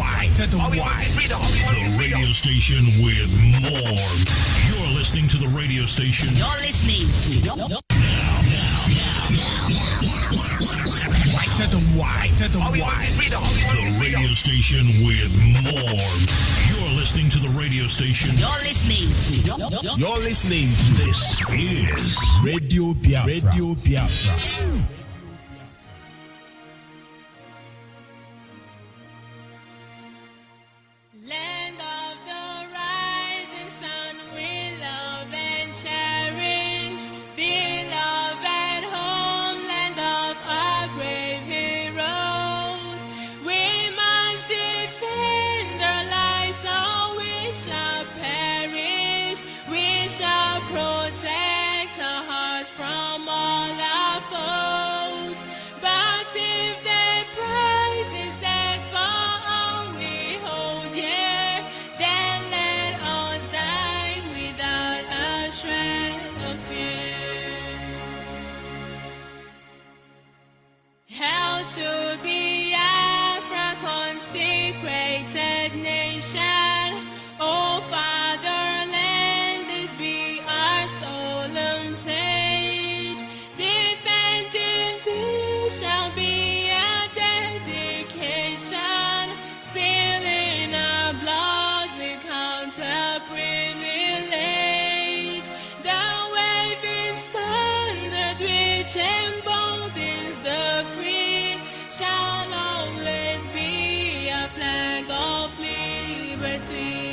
The radio station with more. You're listening to the radio station. You're listening to now. The radio station with more. You're listening to the radio station. You're listening to. You're listening to. This is Radio Biafra. Radio Biafra. Land of the rising sun, we love and cherish. Beloved homeland of our brave heroes. We must defend our lives or we shall perish. We shall protect our hearts from all our foes. But if their prize is death for all we hold dear, then let us die without a shred of fear. Held to Biafra, consecrated nation, O fatherland, this be our solemn pledge. Defending this shall be a dedication. Spilling our blood we count a privilege. The waving standard which emboldens the free shall always be a flag of liberty.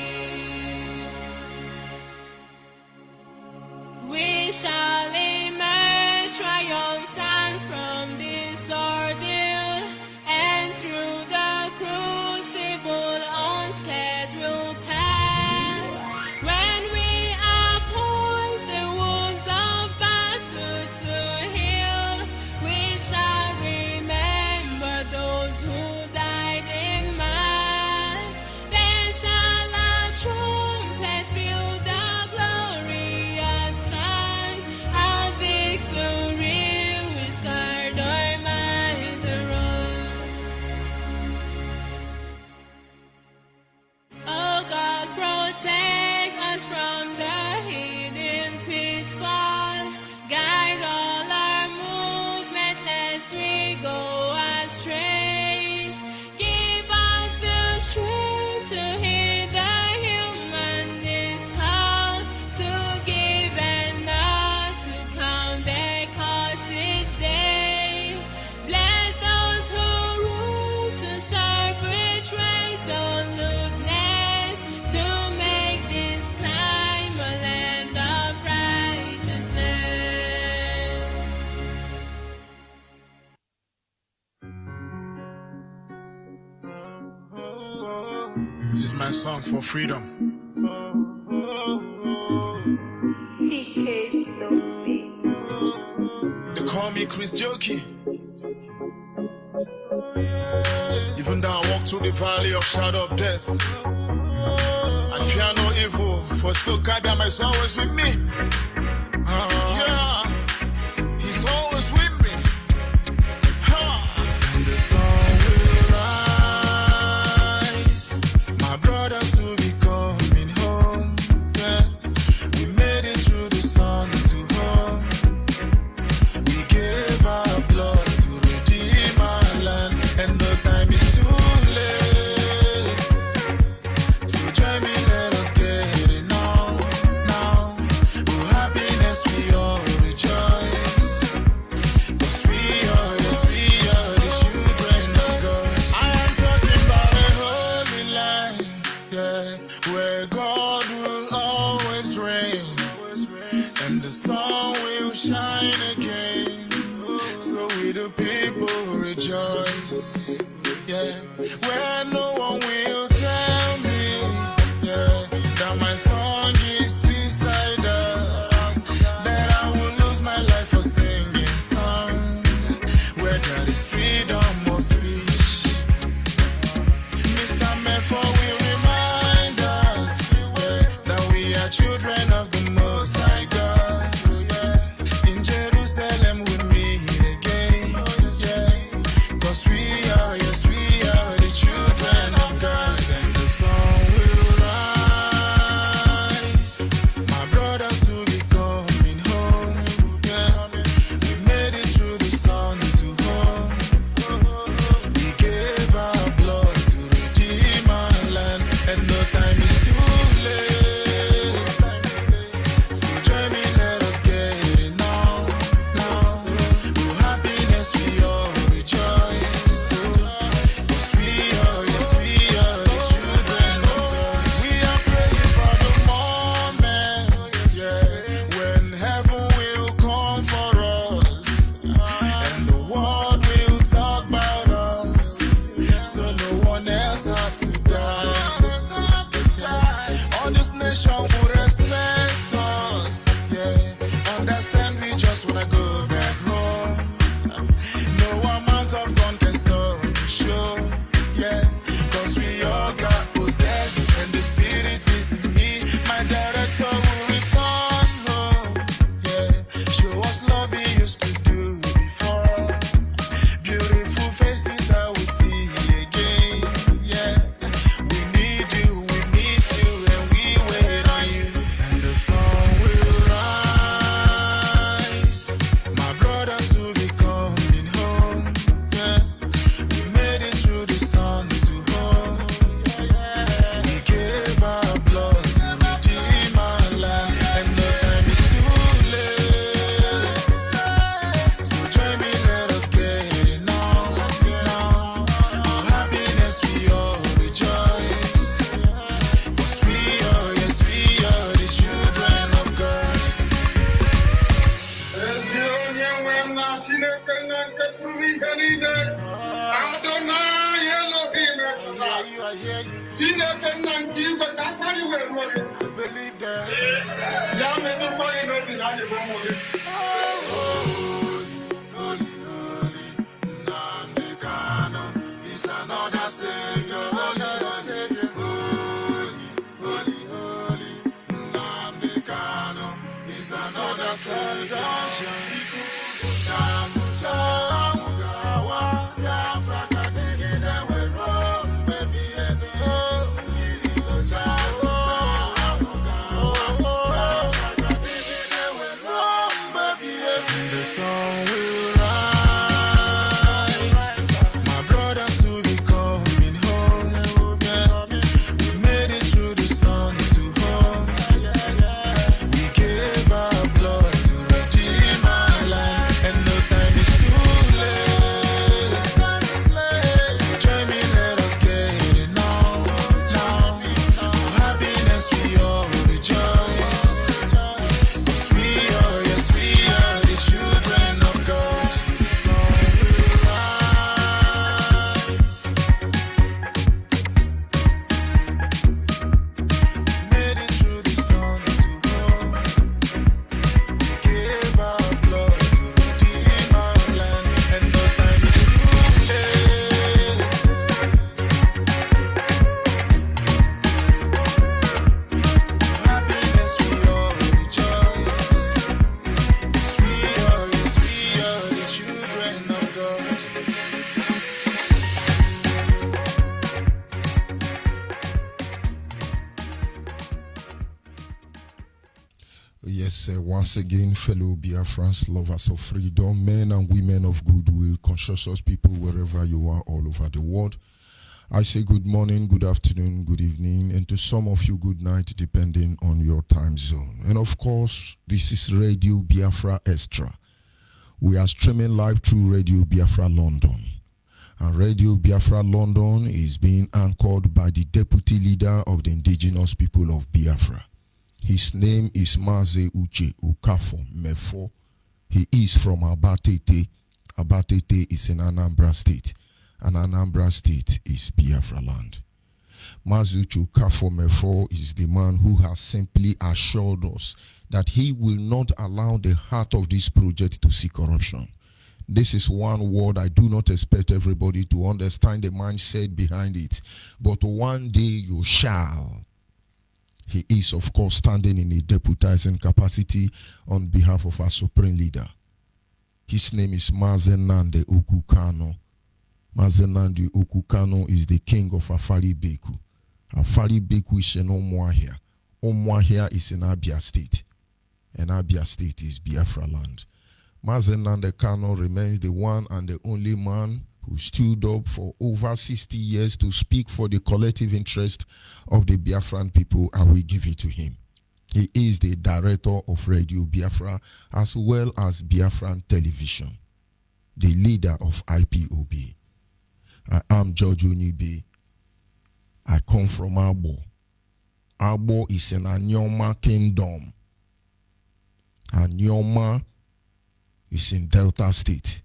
We shall emerge triumphant from this ordeal, and through the crucible unscathed we'll pass. When we are poised the wounds of battle to heal, we shall remember those who died in mass. Then shall our trumpets build a glorious song, a victory we scarred our minds around. Oh God, protect us from the hidden pitfall. Guide all our movement lest we go astray. Give us the strength to hear the humanist call, to give and not to count their cost each day. Bless those who rule to serve with resoluteness, to make this climb a land of righteousness. This is my song for freedom. They call me Chris Jokey. Even though I walk through the valley of shadow of death, I fear no evil, for still God that is always with me. Yeah, He's always with me. And the sun will rise, my brothers will be coming home. Yeah, we made it through the sun to home. We gave our blood to redeem our land, and the time is too late to join me. Let us get it now. Oh, happiness we all rejoice, 'cause we are the children of God. I am talking about a holy land, yeah, where God will always reign, and the sun will shine again. So we the people rejoice, yeah, where no one will tell me, yeah, that my song is suicidal, that I will lose my life for singing song, where there is freedom of speech. Mr. Mepho will remind us, yeah, that we are children of the Most High God. In Jerusalem we meet again, yeah, 'cause we are, yes, we are the children of God. Believe that. Holy, Namdekano is another savior. Holy, Namdekano is another savior. Mugawa, Biafra, Kadegede, we roam, baby, baby. It is a chance, Mugawa, Biafra, Kadegede, we roam, baby, baby. The sun will rise. My brothers will be coming home. Yeah. We made it through the sun to home. We gave our blood to redeem our land, and no time is too late. So join me, let us get it now. For happiness we all rejoice. 'Cause we are, yes, we are the children of God. The sun will rise. Made it through the sun to home. Gave our blood to redeem our land, and no time is too late. Happiness we all rejoice. Yes, we are the children of God. Yes, once again, fellow Biafrans, lovers of freedom, men and women of goodwill, conscientious people wherever you are all over the world. I say good morning, good afternoon, good evening, and to some of you, good night, depending on your time zone. And of course, this is Radio Biafra Extra. We are streaming live through Radio Biafra London. And Radio Biafra London is being anchored by the deputy leader of the indigenous people of Biafra. His name is Mazi Uche Okafo Mefo. He is from Abatete. Abatete is in Anambra State. And Anambra State is Biafra land. Mazi Uche Okafo Mefo is the man who has simply assured us that he will not allow the heart of this project to see corruption. This is one word I do not expect everybody to understand the mindset behind it. But one day you shall. He is, of course, standing in a deputizing capacity on behalf of our supreme leader. His name is Mazi Nnamdi Okukano. Mazi Nnamdi Okukano is the king of Afari Beku. Afari Beku is in Umuahia. Umuahia is in Abia State. And Abia State is Biafra land. Mazi Nnamdi Kano remains the one and the only man who stood up for over 60 years to speak for the collective interest of the Biafran people, and we give it to him. He is the director of Radio Biafra as well as Biafran Television, the leader of IPOB. I am George Onibe. I come from Abo. Abo is an Anyoma kingdom. Anyoma is in Delta State.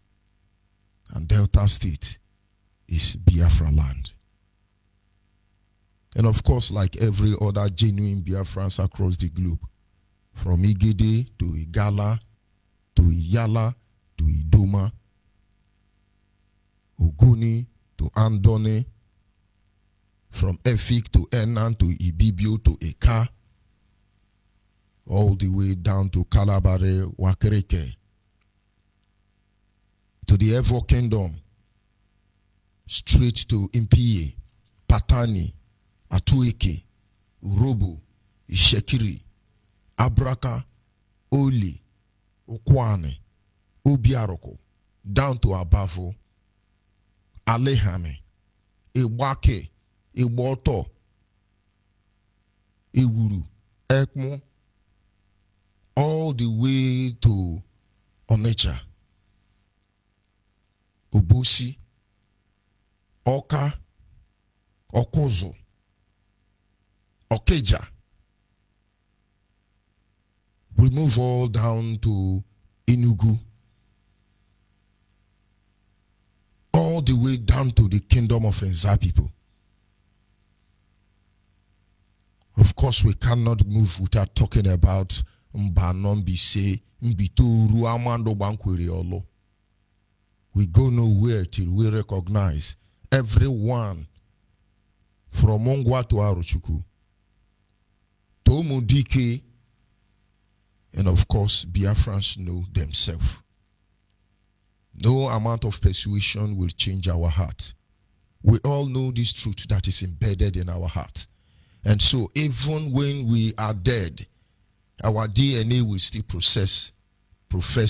And Delta State is Biafra land. And of course, like every other genuine Biafrans across the globe, from Igede to Igala, to Iyala, to Idoma, Ogoni to Andone, from Efik to Enan to Ibibio to Eka, all the way down to Kalabare, Wakereke, to the Evo Kingdom, straight to Impie, Patani, Atueke, Urobo, Ishekiri, Abraka, Oli, Okwane, Obiaroko, down to Abavo, Alehame, Iwake, Iwoto, Iwuru, Ekmo, all the way to Onitsha, Obosi, Oka, Okozo, Okeja. We move all down to Enugu, the way down to the kingdom of Enza people. Of course, we cannot move without talking about Mbanon Bise, Mbitoru Amando Bankwere Olo. We go nowhere till we recognize everyone from Mongwa to Arochuku, Tomu Dike, and of course, Biafrans know themselves. No amount of persuasion will change our heart. We all know this truth that is embedded in our heart. And so even when we are dead, our DNA will still profess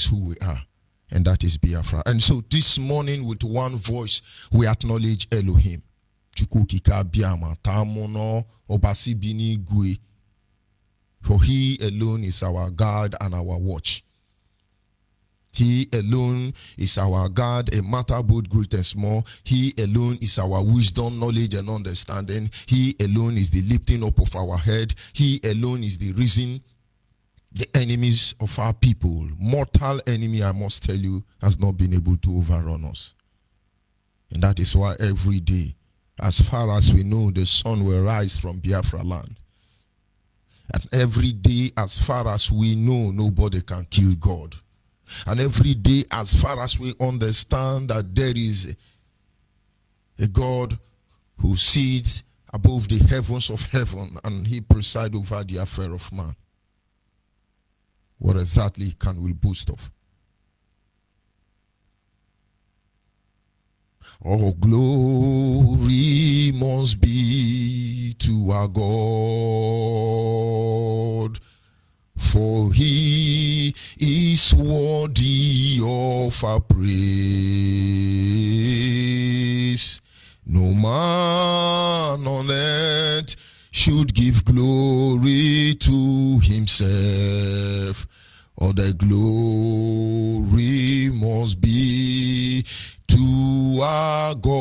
who we are. And that is Biafra. And so this morning with one voice, we acknowledge Elohim. Chukukika Biama, Tamono, Obasi Bini Gui. For he alone is our God and our watch. He alone is our God, a matter both great and small. He alone is our wisdom, knowledge, and understanding. He alone is the lifting up of our head. He alone is the reason the enemies of our people, mortal enemy, I must tell you, has not been able to overrun us. And that is why every day, as far as we know, the sun will rise from Biafra land. And every day, as far as we know, nobody can kill God. And every day, as far as we understand that there is a God who sits above the heavens of heaven and he presides over the affair of man, what exactly can we boast of? All glory must be to our God, for he is worthy of our praise. No man on earth should give glory to himself. All the glory must be to our God.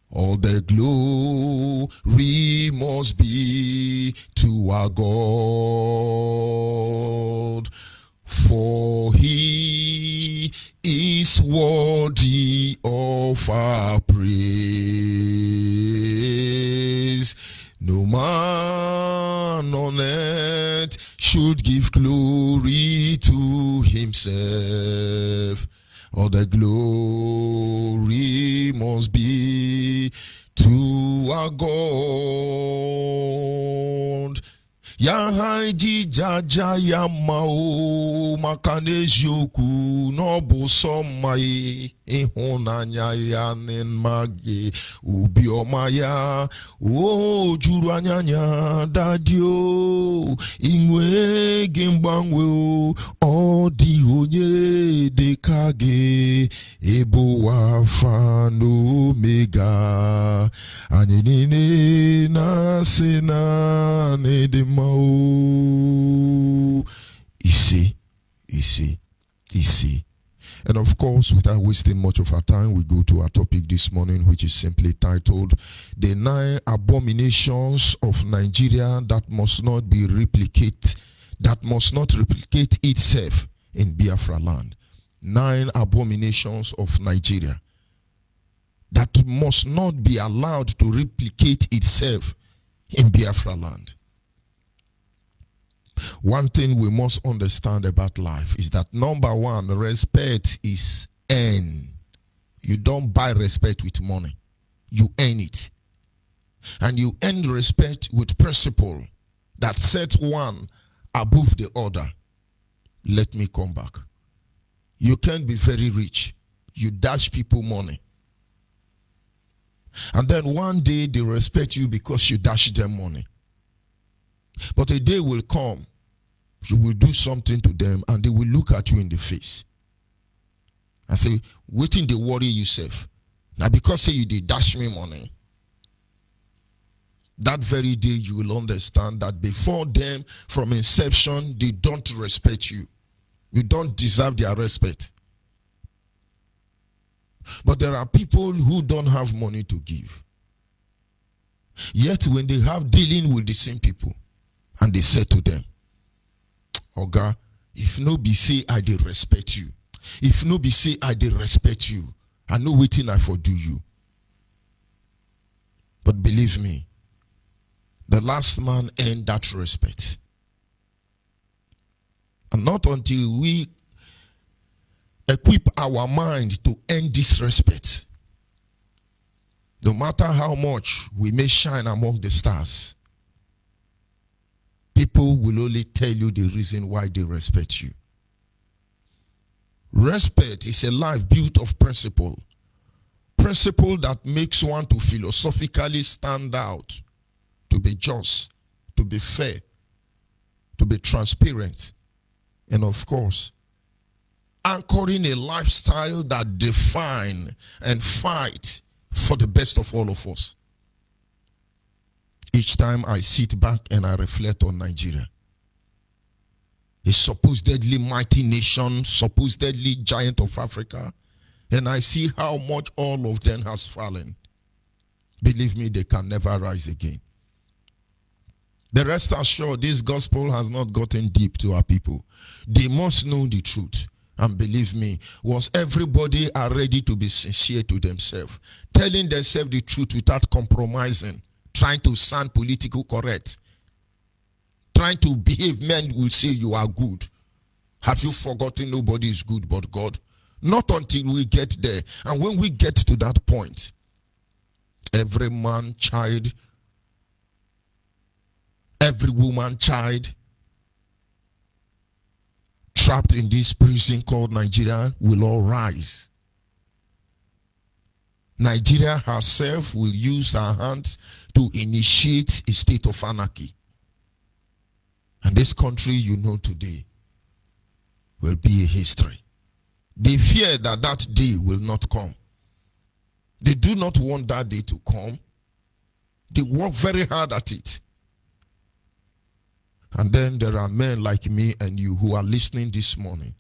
All the glory must be to our God, for he is worthy of our praise. No man on earth should give glory to himself. All the glory must be to our God. Ya haiji jaja ya mao makanejoku nobu somai ihunanya ya nenmage ubiomaya o juru anyanya dadio inwe gimbanwe o di onye dekage ebo alpha no omega anyị niile na-asị na nedema. Easy. And of course, without wasting much of our time, we go to our topic this morning, which is simply titled, The 9 Abominations of Nigeria that must not replicate itself in Biafra land. 9 abominations of Nigeria that must not be allowed to replicate itself in Biafra land. One thing we must understand about life is that number one, respect is earned. You don't buy respect with money. You earn it. And you earn respect with principle that sets one above the other. Let me come back. You can't be very rich. You dash people money. And then one day they respect you because you dash them money. But a day will come, you will do something to them and they will look at you in the face and say, waiting they worry yourself. Now because say you did dash me money, that very day you will understand that before them from inception, they don't respect you. You don't deserve their respect. But there are people who don't have money to give. Yet when they have dealing with the same people, and they say to them, Oga, if no be say I dey respect you, If no be say I dey respect you, I know wetin I for do you. But believe me, the last man earned that respect. And not until we equip our mind to earn this respect, no matter how much we may shine among the stars, people will only tell you the reason why they respect you. Respect is a life built of principle. Principle that makes one to philosophically stand out, to be just, to be fair, to be transparent, and of course, anchoring a lifestyle that define and fight for the best of all of us. Each time I sit back and I reflect on Nigeria, a supposedly mighty nation, supposedly giant of Africa, and I see how much all of them has fallen. Believe me, they can never rise again. The rest assured, this gospel has not gotten deep to our people. They must know the truth. And believe me, was everybody are ready to be sincere to themselves, telling themselves the truth without compromising, trying to sound political correct, trying to behave, men will say you are good. Have you forgotten nobody is good but God? Not until we get there. And when we get to that point, every man, child, every woman, child, trapped in this prison called Nigeria will all rise. Nigeria herself will use her hands to initiate a state of anarchy. And this country you know today will be a history. They fear that that day will not come. They do not want that day to come. They work very hard at it. And then there are men like me and you who are listening this morning.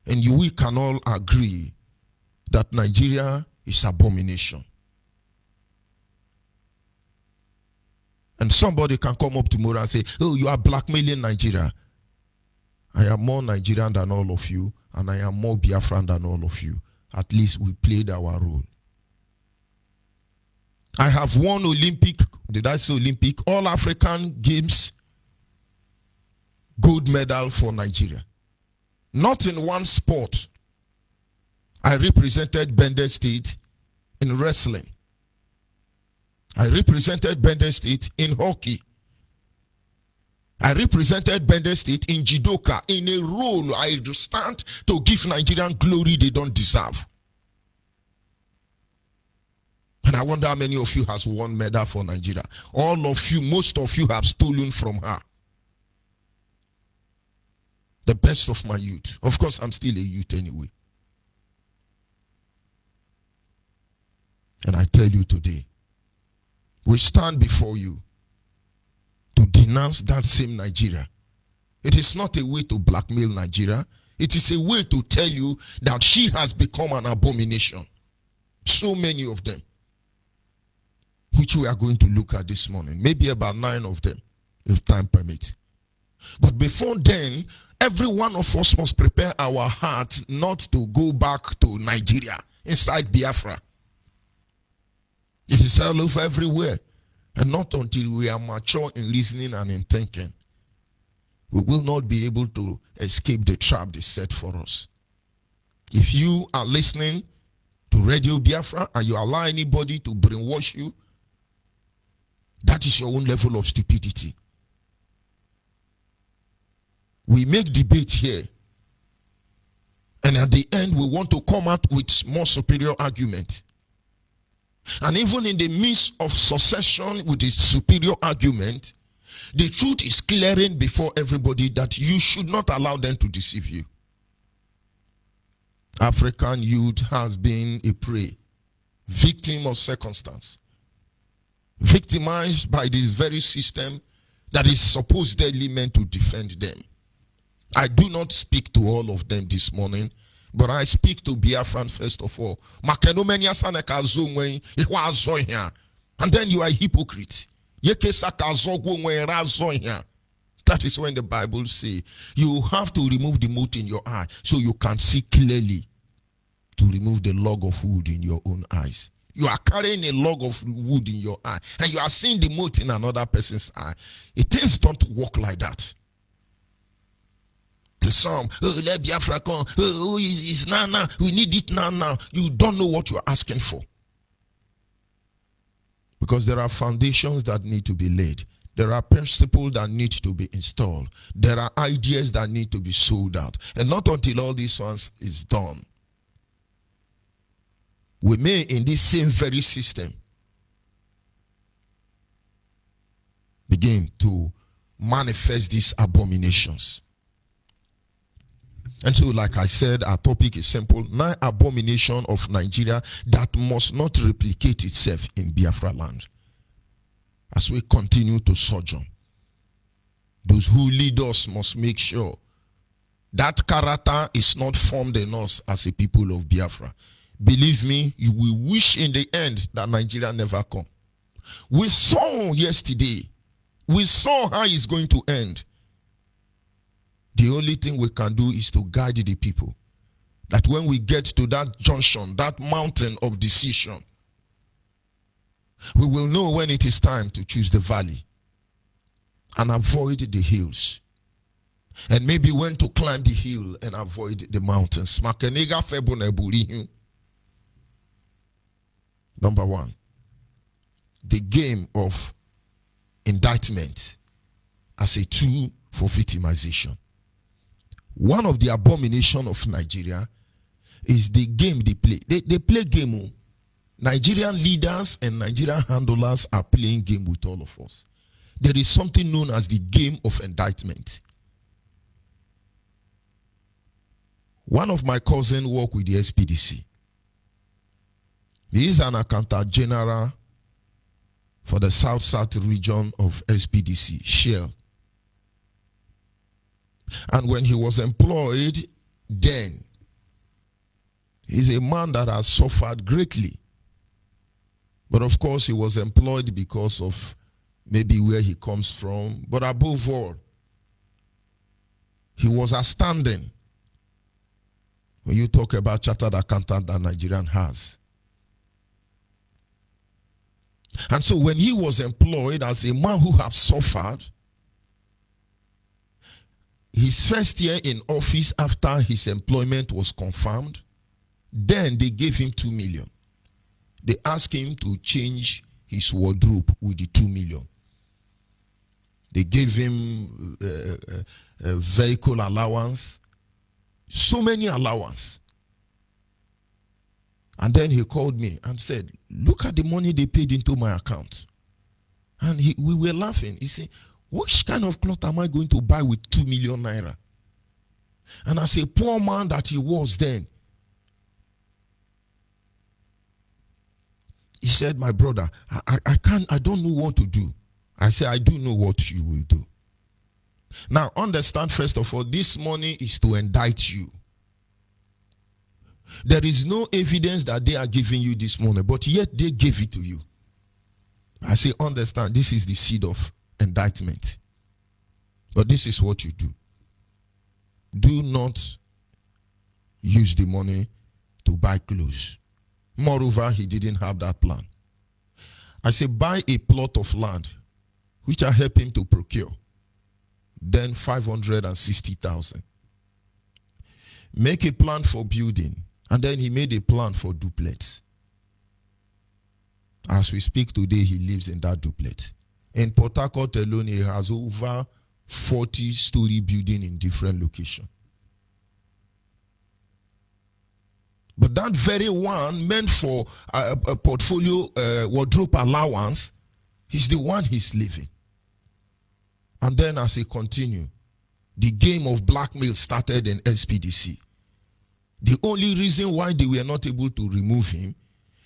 And we can all agree that Nigeria is abomination. And somebody can come up tomorrow and say, oh, you are blackmailing Nigeria. I am more Nigerian than all of you, and I am more Biafran than all of you. At least we played our role. I have won Olympic, did I say Olympic? All African Games gold medal for Nigeria. Not in one sport. I represented Bender State in wrestling. I represented Bender State in hockey. I represented Bender State in judoka, in a role I stand to give Nigerian glory they don't deserve. And I wonder how many of you has won medal for Nigeria. All of you, most of you have stolen from her. The best of my youth. Of course, I'm still a youth anyway. And I tell you today, we stand before you to denounce that same Nigeria. It is not a way to blackmail Nigeria. It is a way to tell you that she has become an abomination. So many of them, which we are going to look at this morning. Maybe about 9 of them, if time permits. But before then, every one of us must prepare our hearts not to go back to Nigeria, inside Biafra. It is all over everywhere. And not until we are mature in reasoning and in thinking, we will not be able to escape the trap they set for us. If you are listening to Radio Biafra and you allow anybody to brainwash you, that is your own level of stupidity. We make debate here, and at the end we want to come out with more superior argument. And even in the midst of succession with this superior argument, the truth is clearing before everybody that you should not allow them to deceive you. African youth has been a prey, victim of circumstance, victimized by this very system that is supposedly meant to defend them. I do not speak to all of them this morning, but I speak to Biafran first of all. And then you are a hypocrite. That is when the Bible says you have to remove the mote in your eye so you can see clearly, to remove the log of wood in your own eyes. You are carrying a log of wood in your eye and you are seeing the mote in another person's eye. Things don't work like that. The psalm, oh, let Biafra come. Oh, it's now. We need it now. You don't know what you're asking for. Because there are foundations that need to be laid. There are principles that need to be installed. There are ideas that need to be sold out. And not until all these ones is done, we may, in this same very system, begin to manifest these abominations. And so, like I said, our topic is simple: 9 abominations of Nigeria that must not replicate itself in Biafra land. As we continue to sojourn, those who lead us must make sure that character is not formed in us as a people of Biafra. Believe me, you will wish in the end that Nigeria never come. We saw yesterday. We saw how it's going to end. The only thing we can do is to guide the people. That when we get to that junction, that mountain of decision, we will know when it is time to choose the valley and avoid the hills. And maybe when to climb the hill and avoid the mountains. Number 1, the game of indictment as a tool for victimization. One of the abominations of Nigeria is the game they play. They play game. Nigerian leaders and Nigerian handlers are playing game with all of us. There is something known as the game of indictment. One of my cousins worked with the SPDC. He is an accountant general for the South region of SPDC, Shell. And when he was employed, then, he's a man that has suffered greatly. But of course, he was employed because of maybe where he comes from. But above all, he was outstanding when you talk about chartered accountant that Nigerian has. And so when he was employed as a man who has suffered, his first year in office after his employment was confirmed, then they gave him 2 million. They asked him to change his wardrobe with the 2 million. They gave him a vehicle allowance, so many allowance. And then he called me and said, look at the money they paid into my account. And we were laughing. He said, which kind of cloth am I going to buy with 2 million naira? And as a poor man that he was then, he said, my brother, I don't know what to do. I said, I do know what you will do. Now, understand, first of all, this money is to indict you. There is no evidence that they are giving you this money, but yet they gave it to you. I say, understand, this is the seed of indictment. But this is what you do. Do not use the money to buy clothes. Moreover, he didn't have that plan. I say, buy a plot of land, which I help him to procure. Then 560,000. Make a plan for building. And then he made a plan for duplex. As we speak today, he lives in that duplex. In Port Harcourt alone, he has over 40-story building in different locations. But that very one meant for a portfolio wardrobe allowance is the one he's living. And then as he continued, the game of blackmail started in SPDC. The only reason why they were not able to remove him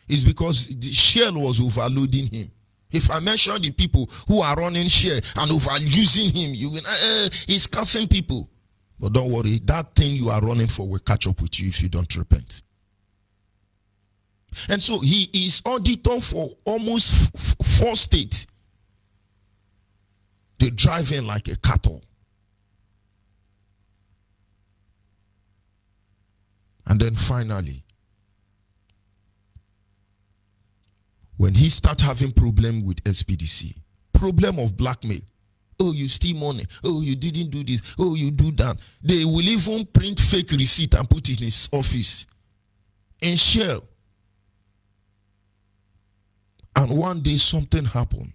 is because the Shell was overloading him. If I mention the people who are running Shell and overusing him, you will he's cursing people. But don't worry, that thing you are running for will catch up with you if you don't repent. And so he is auditor for almost 4 states. They drive in like a cattle. And then finally, when he start having problem with SPDC, problem of blackmail, oh, you steal money, oh, you didn't do this, oh, you do that, they will even print fake receipt and put it in his office in Shell. And one day something happened.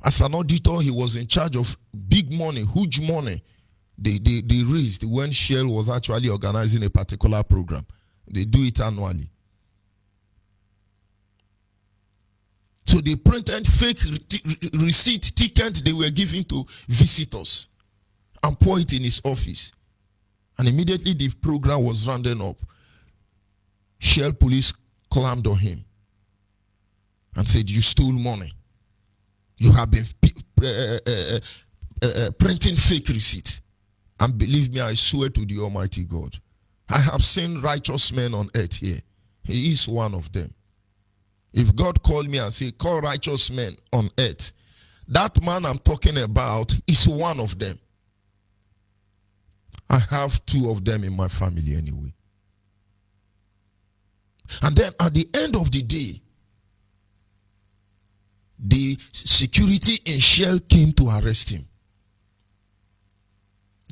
As an auditor, he was in charge of big money, huge money they raised when Shell was actually organizing a particular program. They do it annually. So they printed fake receipt ticket they were giving to visitors and pour it in his office. And immediately the program was rounding up. Shell police clamped on him and said, you stole money. You have been printing fake receipt. And believe me, I swear to the Almighty God, I have seen righteous men on earth here. He is one of them. If God called me and say, call righteous men on earth, that man I'm talking about is one of them. I have two of them in my family anyway. And then at the end of the day, the security in Shell came to arrest him.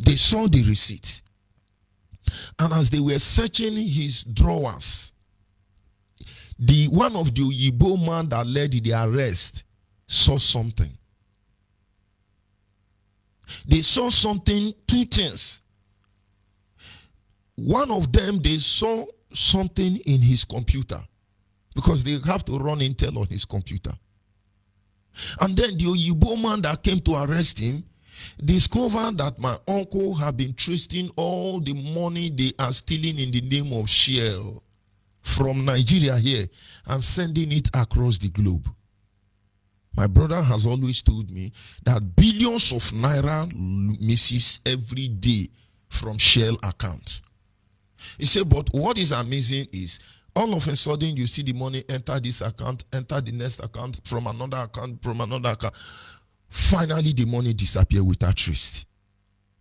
They saw the receipt. And as they were searching his drawers, one of the Oyibo man that led the arrest saw something. They saw something, two things. One of them, they saw something in his computer because they have to run intel on his computer. And then the Oyibo man that came to arrest him discovered that my uncle had been tracing all the money they are stealing in the name of Shell from Nigeria here and sending it across the globe. My brother has always told me that billions of naira misses every day from Shell account. He said, but what is amazing is all of a sudden you see the money enter this account, enter the next account, from another account, from another account. Finally, the money disappeared without trace.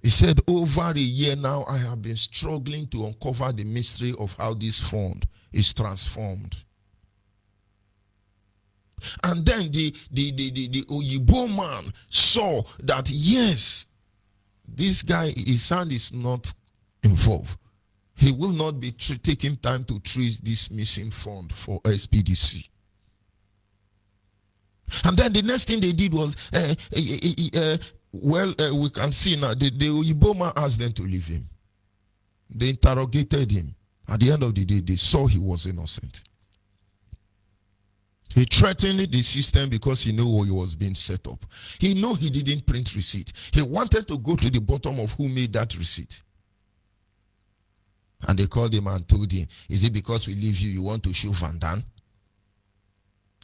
He said, over a year now, I have been struggling to uncover the mystery of how this fund is transformed. And then the Oyibo man saw that, yes, this guy, his hand is not involved. He will not be taking time to trace this missing fund for SPDC. And then the next thing they did was, we can see now, the Oyibo man asked them to leave him. They interrogated him. At the end of the day, they saw he was innocent. He threatened the system because he knew he was being set up. He knew he didn't print receipt. He wanted to go to the bottom of who made that receipt. And they called him and told him, is it because we leave you, you want to show Van Damme?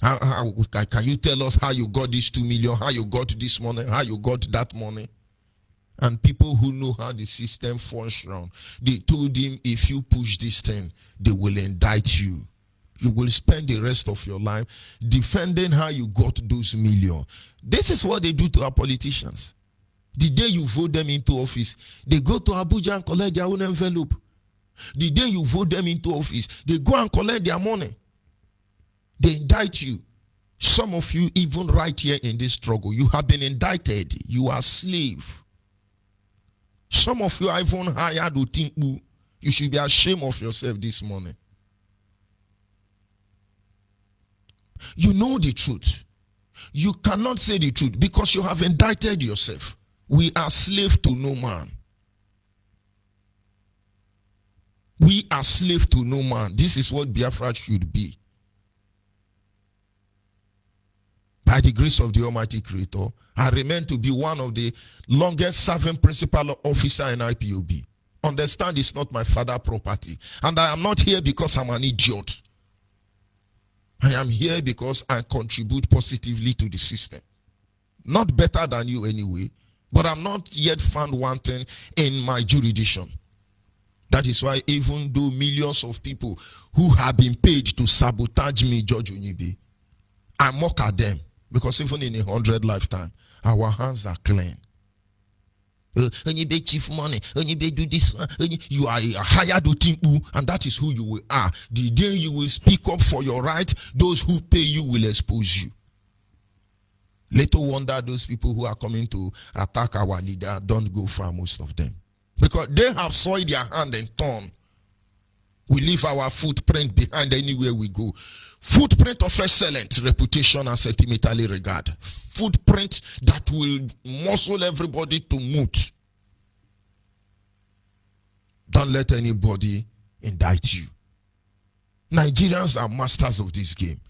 Can you tell us how you got this 2 million, how you got this money, how you got that money? And people who know how the system functions, they told him, if you push this thing, they will indict you. You will spend the rest of your life defending how you got those millions. This is what they do to our politicians. The day you vote them into office, they go to Abuja and collect their own envelope. The day you vote them into office, they go and collect their money. They indict you. Some of you, even right here in this struggle, you have been indicted. You are slave. Some of you are even hired to think you should be ashamed of yourself this morning. You know the truth. You cannot say the truth because you have indicted yourself. We are slave to no man. We are slave to no man. This is what Biafra should be. By the grace of the Almighty Creator, I remain to be one of the longest serving principal officer in IPOB. Understand, it's not my father's property. And I am not here because I'm an idiot. I am here because I contribute positively to the system. Not better than you anyway, but I'm not yet found wanting in my jurisdiction. That is why even though millions of people who have been paid to sabotage me, George Onyibe, I mock at them because even in 100 lifetime, our hands are clean. When you pay chief money, when you do this, you are hired to think, and that is who you will are. The day you will speak up for your right, those who pay you will expose you. Little wonder those people who are coming to attack our leader don't go far, most of them. Because they have soiled their hand and torn. We leave our footprint behind anywhere we go. Footprint of excellent reputation and sentimentally regard. Footprint that will muscle everybody to moot. Don't let anybody indict you. Nigerians are masters of this game.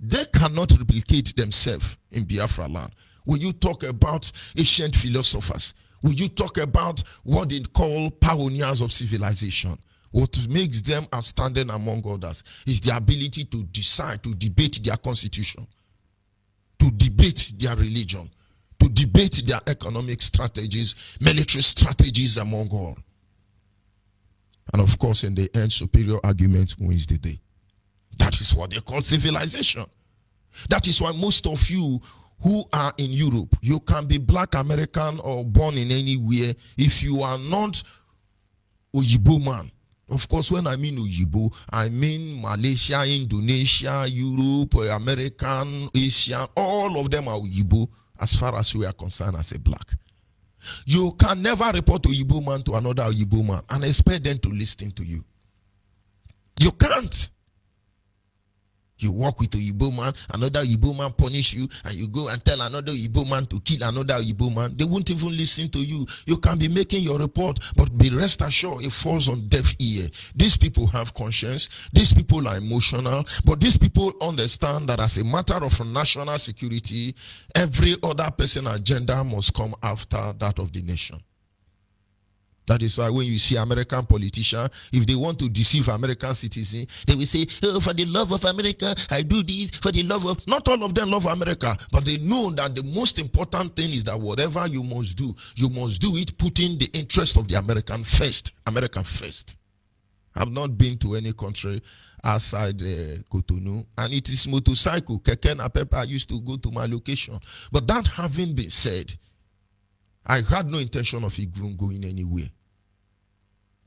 They cannot replicate themselves in Biafra land. Will you talk about ancient philosophers? Will you talk about what they call pioneers of civilization? What makes them outstanding among others is the ability to decide, to debate their constitution, to debate their religion, to debate their economic strategies, military strategies among all. And of course, in the end, superior argument wins the day. That is what they call civilization. That is why most of you who are in Europe, you can be black American or born in anywhere. If you are not Oyibo man, of course, when I mean Oyibo, I mean Malaysia, Indonesia, Europe, American, Asian, all of them are Oyibo as far as we are concerned as a black. You can never report Oyibo man to another Oyibo man and expect them to listen to you. You can't. You walk with a Igbo man, another Igbo man punish you, and you go and tell another Igbo man to kill another Igbo man. They won't even listen to you. You can be making your report, but be rest assured it falls on deaf ear. These people have conscience. These people are emotional, but these people understand that as a matter of national security, every other person agenda must come after that of the nation. That is why when you see American politicians, if they want to deceive American citizens, they will say, oh, for the love of America, I do this, for the love of... Not all of them love America, but they know that the most important thing is that whatever you must do it putting the interest of the American first. American first. I've not been to any country outside Cotonou, and it is motorcycle, keke na pepe. I used to go to my location. But that having been said, I had no intention of even going anywhere.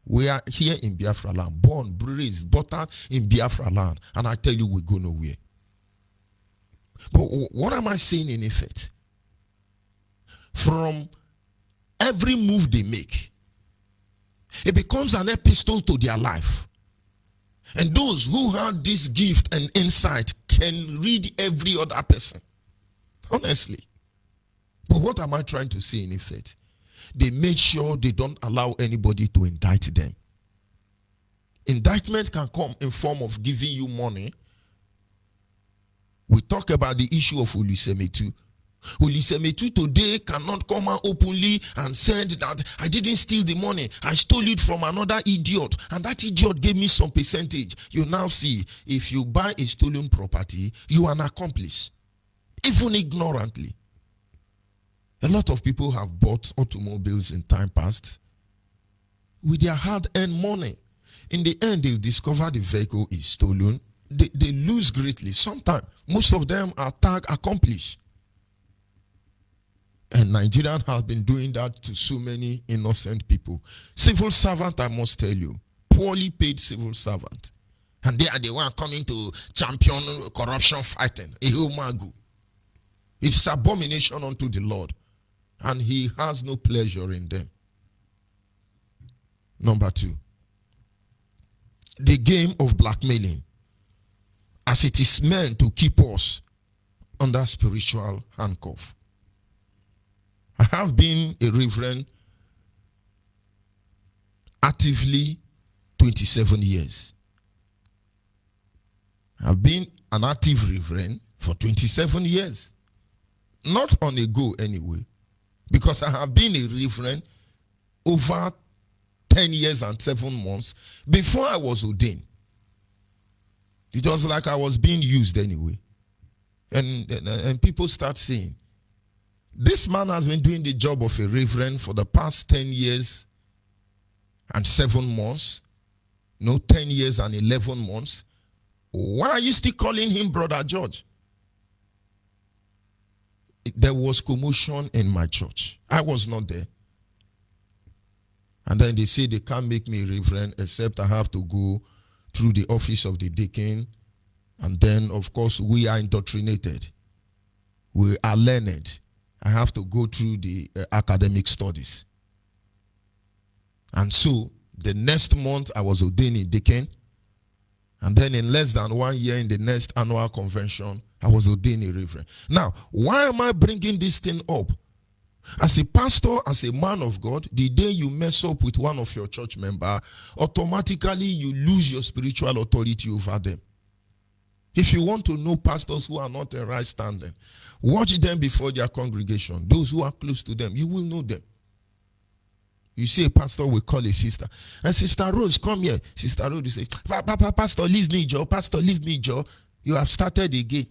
We are here in Biafra land, born, raised, buttered in Biafra land, and I tell you, we go nowhere. But what am I saying in effect? From every move they make, it becomes an epistle to their life. And those who had this gift and insight can read every other person. Honestly. But what am I trying to say in effect? They made sure they don't allow anybody to indict them. Indictment can come in form of giving you money. We talk about the issue of Olisemetu. Olisemetu today cannot come out openly and said that I didn't steal the money. I stole it from another idiot. And that idiot gave me some percentage. You now see, if you buy a stolen property, you are an accomplice. Even ignorantly. A lot of people have bought automobiles in time past with their hard-earned money. In the end, they discover the vehicle is stolen. They lose greatly. Sometimes, most of them are tag accomplished. And Nigerians have been doing that to so many innocent people. Civil servant, I must tell you, poorly paid civil servant. And they are the one coming to champion corruption fighting. It's abomination unto the Lord. And he has no pleasure in them. Number 2, the game of blackmailing, as it is meant to keep us under spiritual handcuff. I have been a reverend actively 27 years. I've been an active reverend for 27 years. Not on a go anyway. Because I have been a reverend over 10 years and 7 months before I was ordained. It was like I was being used anyway. And people start saying, this man has been doing the job of a reverend for the past 10 years and 7 months. No, 10 years and 11 months. Why are you still calling him Brother George? There was commotion in my church. I was not there. And then they say they can't make me reverend except I have to go through the office of the deacon. And then, of course, we are indoctrinated. We are learned. I have to go through the academic studies. And so, the next month, I was ordained a deacon. And then in less than 1 year, in the next annual convention, I was ordained a reverend. Now, why am I bringing this thing up? As a pastor, as a man of God, the day you mess up with one of your church members, automatically you lose your spiritual authority over them. If you want to know pastors who are not in right standing, watch them before their congregation. Those who are close to them, you will know them. You see a pastor will call a sister. And Sister Rose, come here. Sister Rose will say, Pastor, leave me, Joe. Pastor, leave me, Joe. You have started again.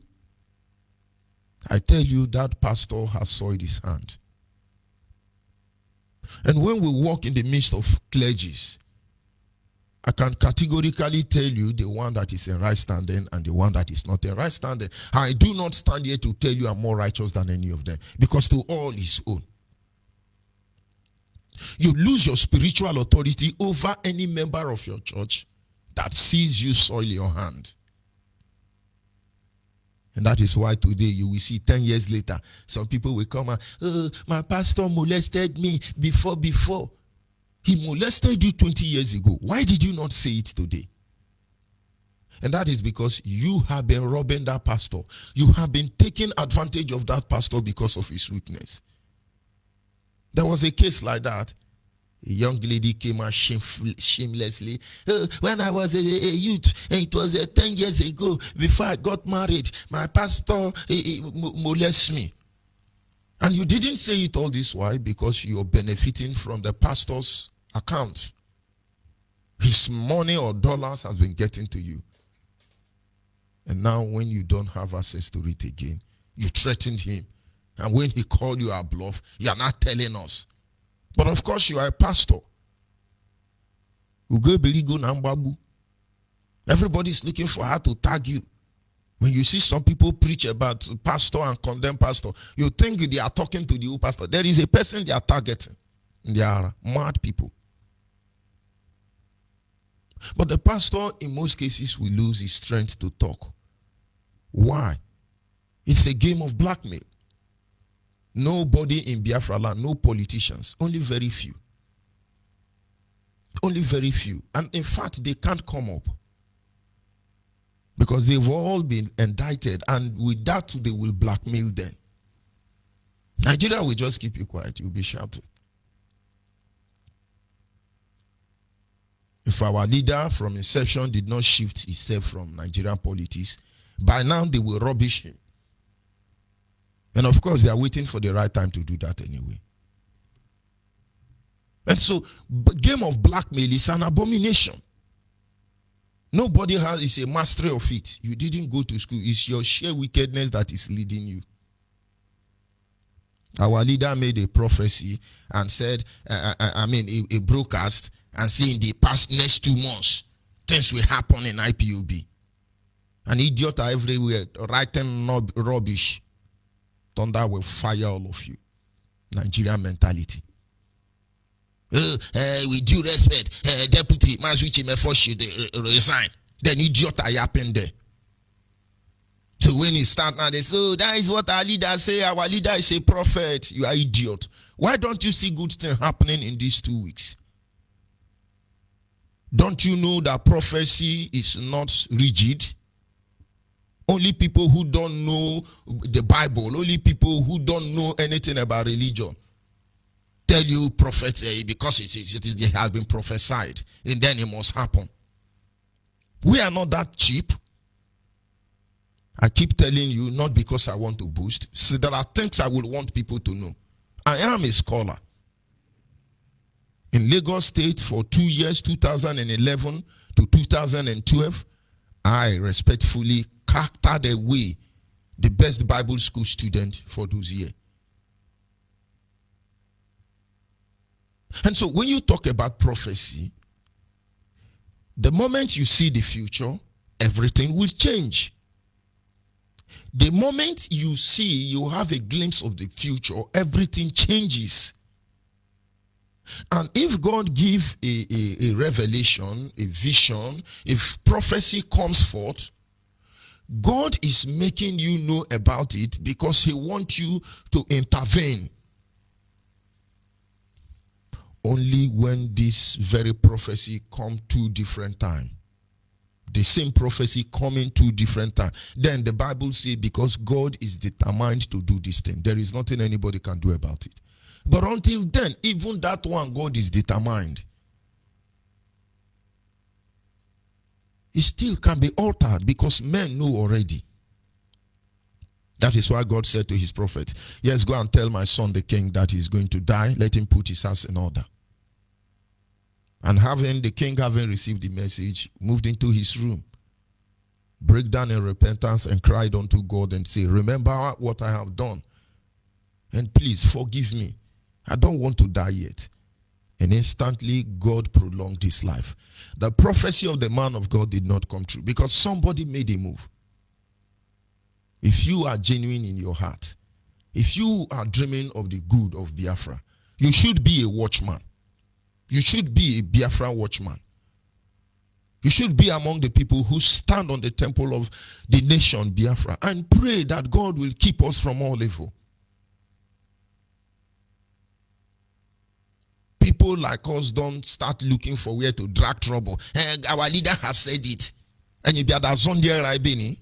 I tell you, that pastor has soiled his hand. And when we walk in the midst of clergies, I can categorically tell you the one that is in right standing and the one that is not in right standing. I do not stand here to tell you I'm more righteous than any of them, because to all his own. You lose your spiritual authority over any member of your church that sees you soil your hand. And that is why today you will see 10 years later, some people will come and, oh, my pastor molested me before. He molested you 20 years ago. Why did you not say it today? And that is because you have been robbing that pastor. You have been taking advantage of that pastor because of his weakness. There was a case like that. A young lady came out shamelessly. When I was a youth, and it was 10 years ago, before I got married, my pastor molested me. And you didn't say it all this while because you're benefiting from the pastor's account. His money or dollars has been getting to you. And now when you don't have access to it again, you threatened him. And when he called you a bluff, you're not telling us. But of course, you are a pastor. Everybody's looking for how to tag you. When you see some people preach about pastor and condemn pastor, you think they are talking to the old pastor. There is a person they are targeting. They are mad people. But the pastor, in most cases, will lose his strength to talk. Why? It's a game of blackmail. Nobody in Biafra land, no politicians, only very few. Only very few. And in fact, they can't come up. Because they've all been indicted, and with that, they will blackmail them. Nigeria will just keep you quiet. You'll be shouting. If our leader from inception did not shift himself from Nigerian politics, by now they will rubbish him. And of course, they are waiting for the right time to do that anyway. And so, game of blackmail is an abomination. Nobody is a master of it. You didn't go to school. It's your sheer wickedness that is leading you. Our leader made a prophecy and said, a broadcast, and saying the past next 2 months, things will happen in IPOB. An idiot are everywhere, writing rubbish. Thunder will fire all of you. Nigerian mentality. With due respect, Deputy Mazi should resign. Then idiot are yapping there. So when he start now, they say, oh, that is what our leader say. Our leader is a prophet. You are idiot. Why don't you see good things happening in these 2 weeks? Don't you know that prophecy is not rigid? Only people who don't know the Bible, only people who don't know anything about religion, tell you prophet because it has been prophesied, and then it must happen. We are not that cheap. I keep telling you, not because I want to boast. So there are things I would want people to know. I am a scholar. In Lagos State for 2 years, 2011 to 2012, I respectfully charactered away the best Bible school student for those years. And so when you talk about prophecy, the moment you see the future, everything will change. The moment you see, you have a glimpse of the future, everything changes. And if God give a revelation, a vision, if prophecy comes forth, God is making you know about it because he wants you to intervene. Only when this very prophecy come 2 different times. The same prophecy coming 2 different times. Then the Bible says because God is determined to do this thing, there is nothing anybody can do about it. But until then, even that one, God is determined. It still can be altered because men know already. That is why God said to his prophet, yes, go and tell my son the king that he's going to die. Let him put his house in order. And the king having received the message, moved into his room, break down in repentance and cried unto God and say, remember what I have done. And please forgive me. I don't want to die yet. And instantly God prolonged his life. The prophecy of the man of God did not come true because somebody made a move. If you are genuine in your heart, if you are dreaming of the good of Biafra, you should be a watchman. You should be a Biafra watchman. You should be among the people who stand on the temple of the nation Biafra and pray that God will keep us from all evil. People like us don't start looking for where to drag trouble. Our leader has said it. And you be at Zondia Raibini.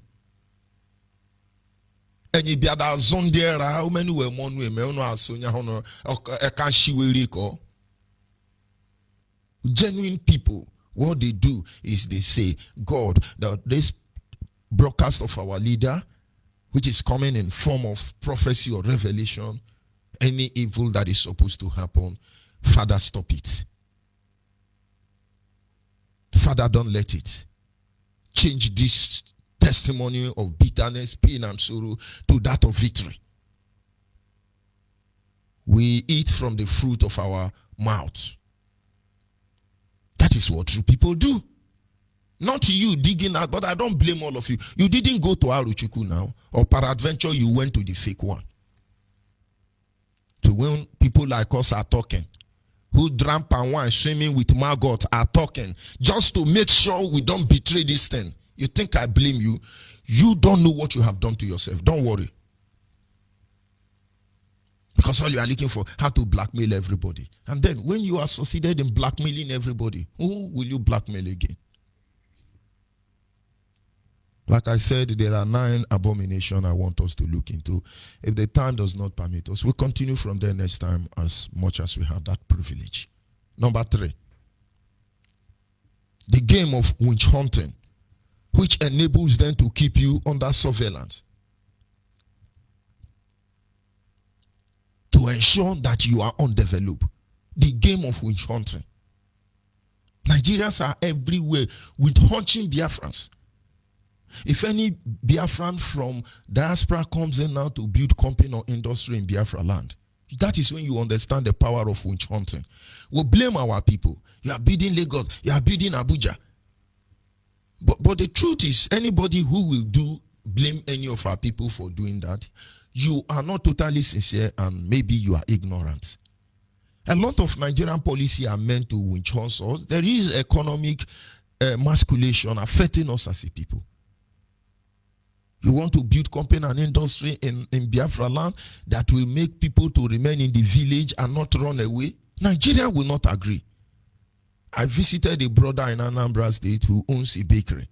And you be at Zondia Ra, how many were Monwe, Meono Asonia Hono, Ekanshiwiriko. Genuine people, what they do is they say, God, this broadcast of our leader, which is coming in form of prophecy or revelation, any evil that is supposed to happen, Father, stop it. Father, don't let it. Change this testimony of bitterness, pain, and sorrow to that of victory. We eat from the fruit of our mouth. That is what true people do. Not you digging out, but I don't blame all of you. You didn't go to Aruchuku now, or peradventure you went to the fake one. So when people like us are talking, who drank and wine swimming with maggot are talking, just to make sure we don't betray this thing. You think I blame you? You don't know what you have done to yourself. Don't worry. Because all you are looking for, how to blackmail everybody. And then when you are succeeded in blackmailing everybody, who will you blackmail again? Like I said, there are 9 abominations I want us to look into. If the time does not permit us, we'll continue from there next time as much as we have that privilege. Number 3, the game of witch hunting, which enables them to keep you under surveillance to ensure that you are undeveloped. The game of witch hunting. Nigerians are everywhere with hunting Biafrans. If any Biafran from diaspora comes in now to build company or industry in Biafra land, that is when you understand the power of witch hunting. We blame our people. You are building Lagos, you are building Abuja. But the truth is, anybody who will blame any of our people for doing that, you are not totally sincere and maybe you are ignorant. A lot of Nigerian policy are meant to witch hunt us. There is economic masculation affecting us as a people. You want to build company and industry in Biafra land that will make people to remain in the village and not run away? Nigeria will not agree. I visited a brother in Anambra State who owns a bakery.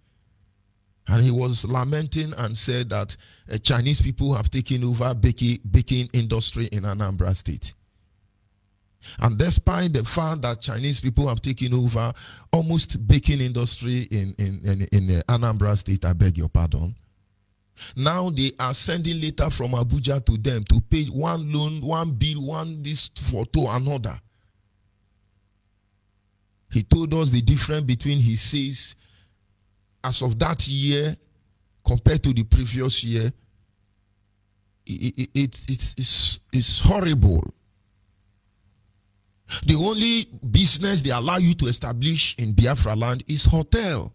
And he was lamenting and said that Chinese people have taken over baking industry in Anambra State. And despite the fact that Chinese people have taken over almost baking industry in Anambra State, I beg your pardon, now they are sending letter from Abuja to them to pay one loan, one bill, one this for to another. He told us the difference between, he says, as of that year compared to the previous year, it's horrible. The only business they allow you to establish in Biafra land is hotel.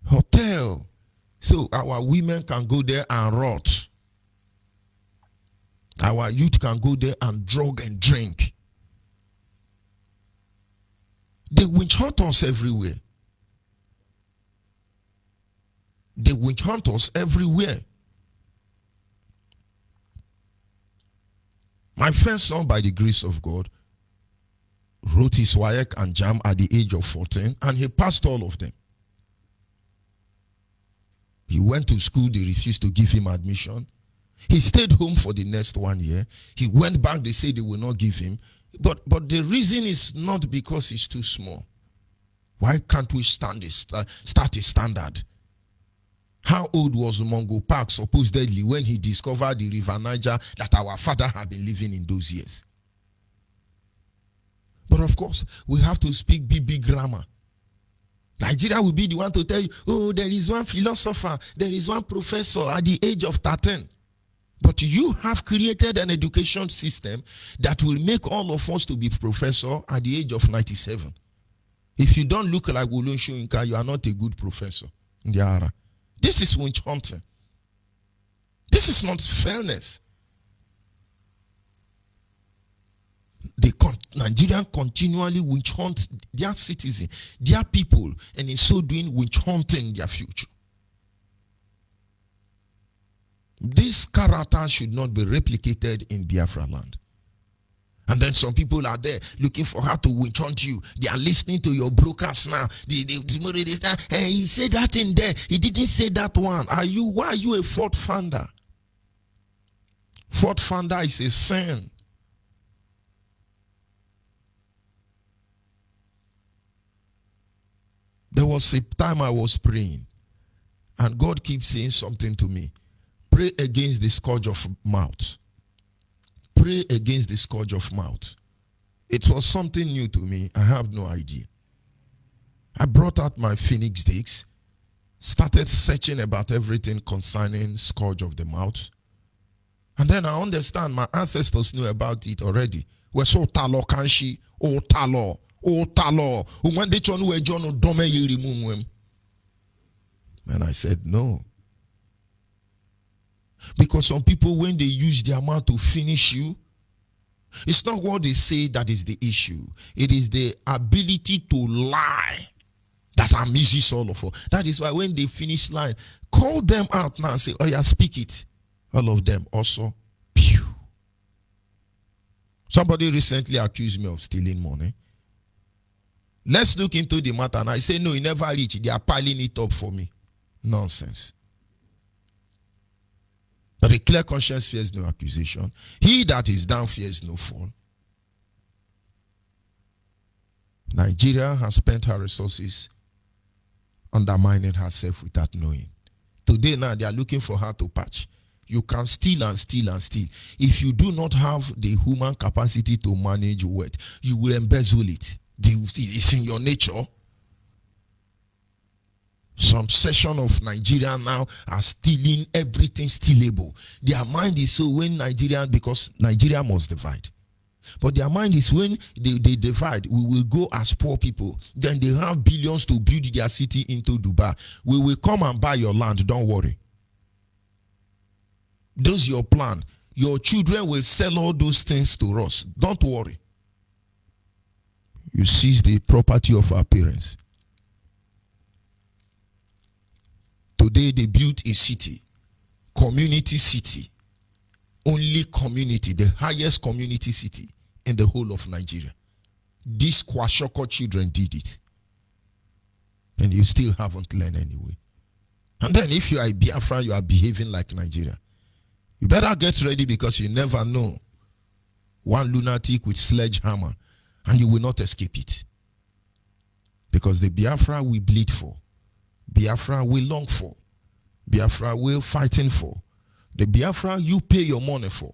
Hotel. So our women can go there and rot. Our youth can go there and drug and drink. They witch hunt us everywhere. They witch hunt us everywhere. My first son, by the grace of God, wrote his WAEC and JAM at the age of 14, and he passed all of them. He went to school, they refused to give him admission. He stayed home for the next 1 year. He went back, they said they will not give him. But the reason is not because he's too small. Why can't we start a standard? How old was Mongo Park supposedly when he discovered the River Niger that our father had been living in those years? But of course, we have to speak big grammar. Nigeria will be the one to tell you, oh, there is one philosopher, there is one professor at the age of 13. But you have created an education system that will make all of us to be professor at the age of 97. If you don't look like Wolon Shoyinka, you are not a good professor. This is witch hunting. This is not fairness. Nigerians continually witch hunt their citizens, their people, and in so doing witch hunting their future. This character should not be replicated in Biafra land. And then some people are there looking for how to witch hunt you. They are listening to your brokers now. Tomorrow they start, hey, he said that in there. He didn't say that one. Why are you a fault finder? Fault finder is a sin. There was a time I was praying, and God keeps saying something to me. Pray against the scourge of mouth. Pray against the scourge of mouth. It was something new to me. I have no idea. I brought out my Phoenix Dicks, started searching about everything concerning scourge of the mouth. And then I understand my ancestors knew about it already. We're so talo kanshi, oh talo. Oh, talo. And I said, no. Because some people, when they use their mouth to finish you, it's not what they say that is the issue. It is the ability to lie that amuses all of us. That is why when they finish line, call them out now and say, oh yeah, speak it. All of them also, pew. Somebody recently accused me of stealing money. Let's look into the matter. And I say, no, it never reached. They are piling it up for me. Nonsense. But a clear conscience fears no accusation. He that is down fears no fall. Nigeria has spent her resources undermining herself without knowing. Today now, they are looking for her to patch. You can steal and steal and steal. If you do not have the human capacity to manage wealth, you will embezzle it. It's in your nature. Some section of Nigeria now are stealing everything stealable. Their mind is so when Nigeria, because Nigeria must divide. But their mind is when they divide, we will go as poor people. Then they have billions to build their city into Dubai. We will come and buy your land, don't worry. That's your plan. Your children will sell all those things to us. Don't worry. You seize the property of our parents. Today they built a city, community city, only community, the highest community city in the whole of Nigeria. These Kwashoko children did it. And you still haven't learned anyway. And then if you are a Biafra, you are behaving like Nigeria. You better get ready because you never know. One lunatic with sledgehammer and you will not escape it. Because the Biafra we bleed for. Biafra we long for. Biafra we fighting for. The Biafra you pay your money for.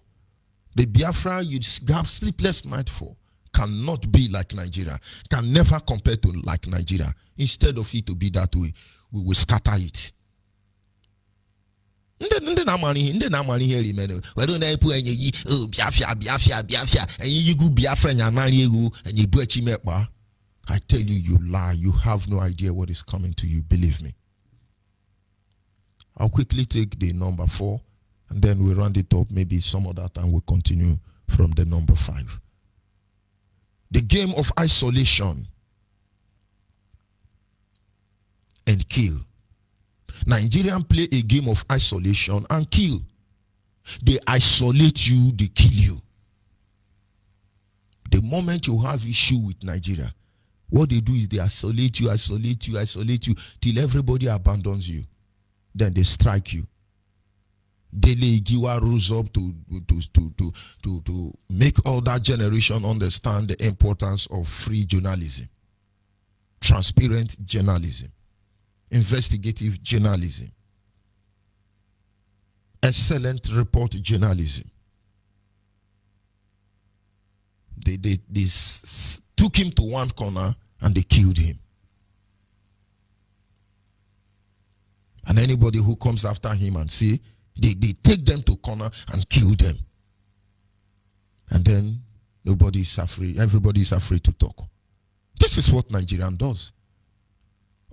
The Biafra you have sleepless night for. Cannot be like Nigeria. Can never compare to like Nigeria. Instead of it to be that way, we will scatter it. Biafra, and you go Biafra and you do a. I tell you, you lie. You have no idea what is coming to you. Believe me. I'll quickly take the number 4 and then we'll round it up. Maybe some other time we'll continue from the number 5. The game of isolation kill. Nigerians play a game of isolation and kill. They isolate you, they kill you. The moment you have issue with Nigeria, what they do is they isolate you till everybody abandons you. Then they strike you. Dele Igiwa rose up to make all that generation understand the importance of free journalism, transparent journalism, investigative journalism, excellent report journalism. They took him to one corner and they killed him. And anybody who comes after him and say, they take them to corner and kill them. And then nobody is afraid. Everybody is afraid to talk. This is what Nigerian does.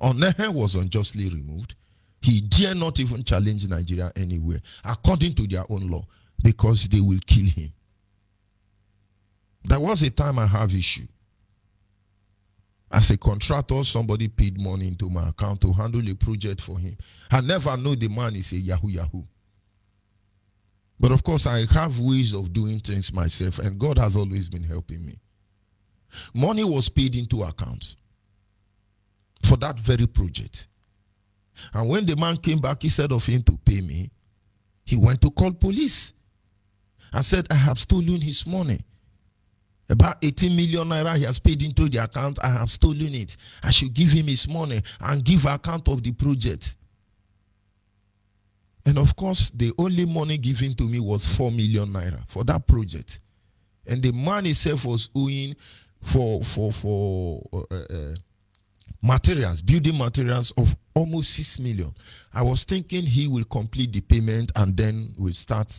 Onehe was unjustly removed. He dare not even challenge Nigeria anywhere, according to their own law, because they will kill him. There was a time I have issue. As a contractor, somebody paid money into my account to handle a project for him. I never know the man is a yahoo. But of course, I have ways of doing things myself, and God has always been helping me. Money was paid into account for that very project. And when the man came back, instead of him to pay me, he went to call police. I said, I have stolen his money. About 18 million naira he has paid into the account. I have stolen it. I should give him his money and give account of the project. And of course, the only money given to me was 4 million naira for that project. And the man himself was owing for materials, building materials of almost 6 million. I was thinking he will complete the payment and then we'll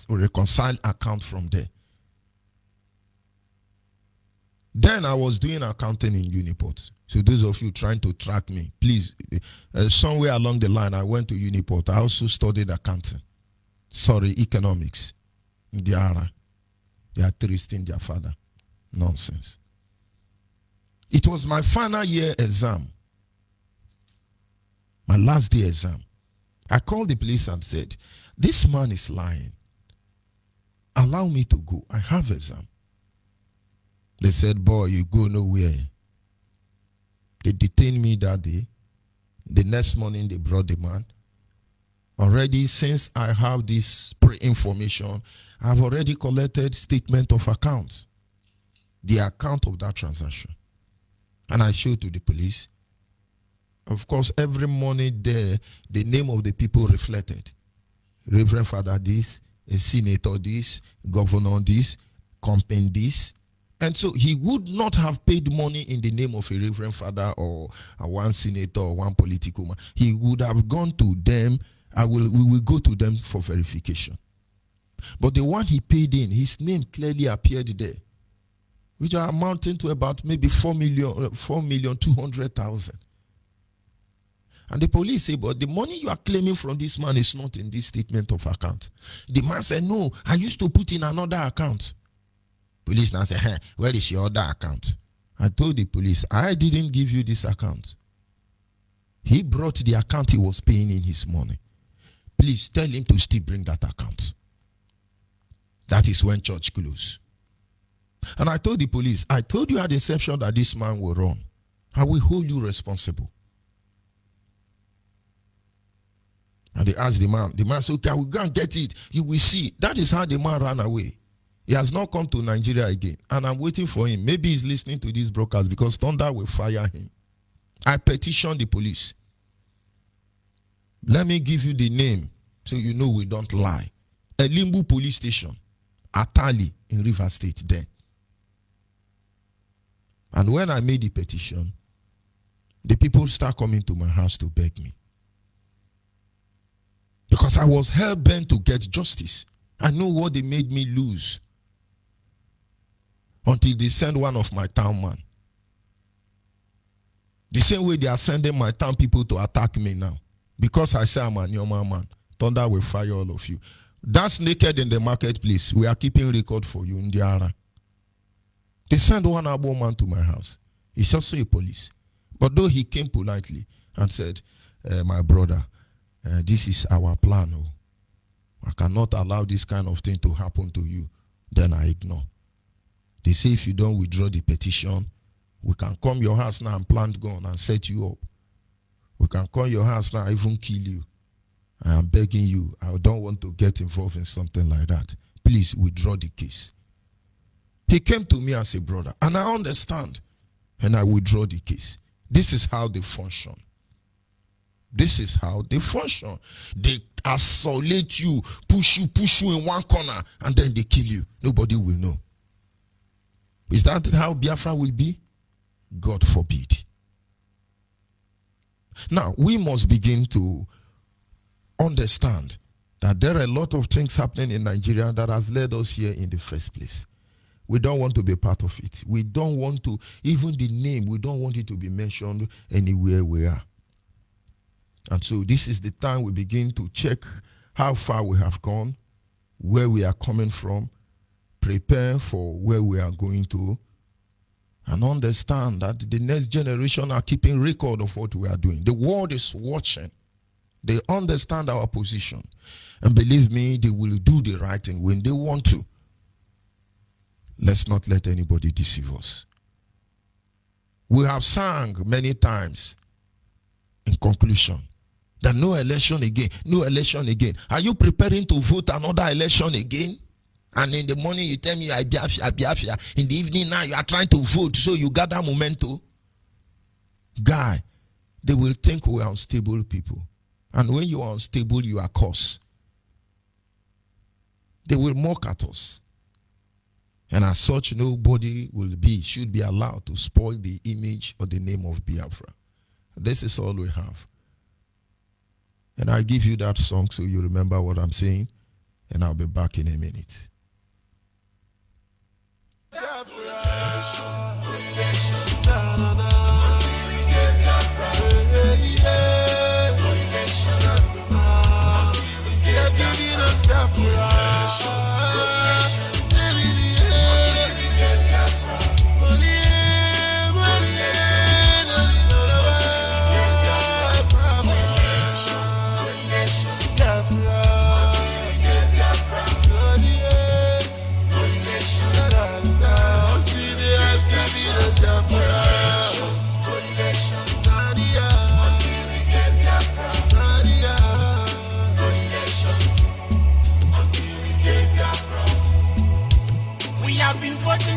reconcile account from there. Then I was doing accounting in Uniport. So those of you trying to track me, please, somewhere along the line, I went to Uniport. I also studied accounting. Economics. They are twisting their father. Nonsense. It was my final year exam. My last day exam. I called the police and said, this man is lying. Allow me to go. I have exam. They said, boy, you go nowhere. They detained me that day. The next morning, they brought the man. Already, since I have this pre-information, I've already collected statement of account. The account of that transaction. And I showed to the police. Of course, every morning there, the name of the people reflected. Reverend Father this, a senator this, governor this, company this. And so he would not have paid money in the name of a reverend father or a one senator or one political man. He would have gone to them. We will go to them for verification. But the one he paid in, his name clearly appeared there, which are amounting to about maybe 4,200,000. And the police say, but the money you are claiming from this man is not in this statement of account. The man said, no, I used to put in another account. Police now say, hey, where is your other account? I told the police, I didn't give you this account. He brought the account he was paying in his money. Please tell him to still bring that account. That is when church closed. And I told the police, I told you at the inception that this man will run. I will hold you responsible. And they asked the man said, okay, I will go and get it. You will see. That is how the man ran away. He has not come to Nigeria again. And I'm waiting for him. Maybe he's listening to this broadcast because Thunder will fire him. I petitioned the police. Let me give you the name so you know we don't lie. Elimbu Police Station, Atali in River State then. And when I made the petition, the people start coming to my house to beg me. Because I was hell-bent to get justice. I know what they made me lose. Until they send one of my town man. The same way they are sending my town people to attack me now. Because I say I'm a Nyoma man. Thunder will fire all of you. That's naked in the marketplace. We are keeping record for you in the Ara. They send one Abo man to my house. He's also a police. But though he came politely, and said, my brother, this is our plan. Oh. I cannot allow this kind of thing to happen to you. Then I ignore. They say if you don't withdraw the petition, we can come your house now and plant gun and set you up. We can come your house now and even kill you. I am begging you. I don't want to get involved in something like that. Please withdraw the case. He came to me as a brother, and I understand. And I withdraw the case. This is how they function. This is how they function. They isolate you, push you in one corner, and then they kill you. Nobody will know. Is that how Biafra will be? God forbid. Now, we must begin to understand that there are a lot of things happening in Nigeria that has led us here in the first place. We don't want to be part of it. We don't want to, even the name, we don't want it to be mentioned anywhere we are. And so this is the time we begin to check how far we have gone, where we are coming from, prepare for where we are going to, and understand that the next generation are keeping record of what we are doing. The world is watching. They understand our position. And believe me, they will do the right thing when they want to. Let's not let anybody deceive us. We have sang many times in conclusion that no election again, no election again. Are you preparing to vote another election again? And in the morning you tell me I Biafra. In the evening now you are trying to vote so you gather momentum. Guy, they will think we are unstable people. And when you are unstable, you are cursed. They will mock at us. And as such, nobody should be allowed to spoil the image or the name of Biafra. This is all we have. And I give you that song so you remember what I'm saying. And I'll be back in a minute.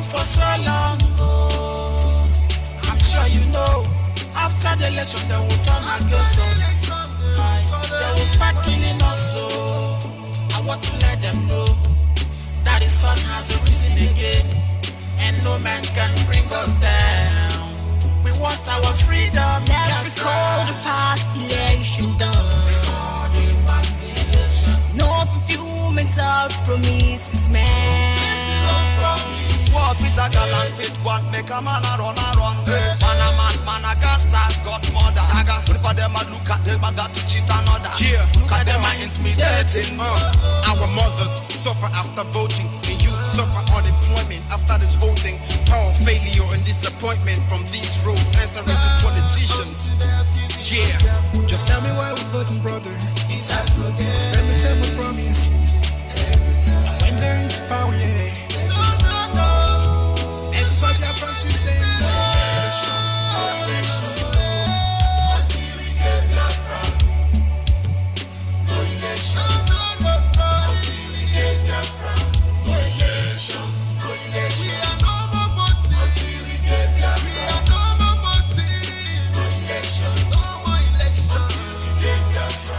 For so long, oh, I'm sure you know. After the election, they will turn against us. They will start killing us. So I want to let them know that the sun has risen again, and no man can bring us down. We want our freedom. Let's recall the past election done. No fulfillment of promises, man. War fit a gal and fit one, make a man a run. Man a gas start got murder. But them a look at them, I got to cheat another. Yeah, look at them a intimidating. Our mothers suffer after voting, and youth suffer unemployment after this voting. Power failure and disappointment from these roles answering to politicians. Yeah, Just tell me why we voting, brother. Just tell me, say my promise. And when they're into power, yeah. And so their friends will say no.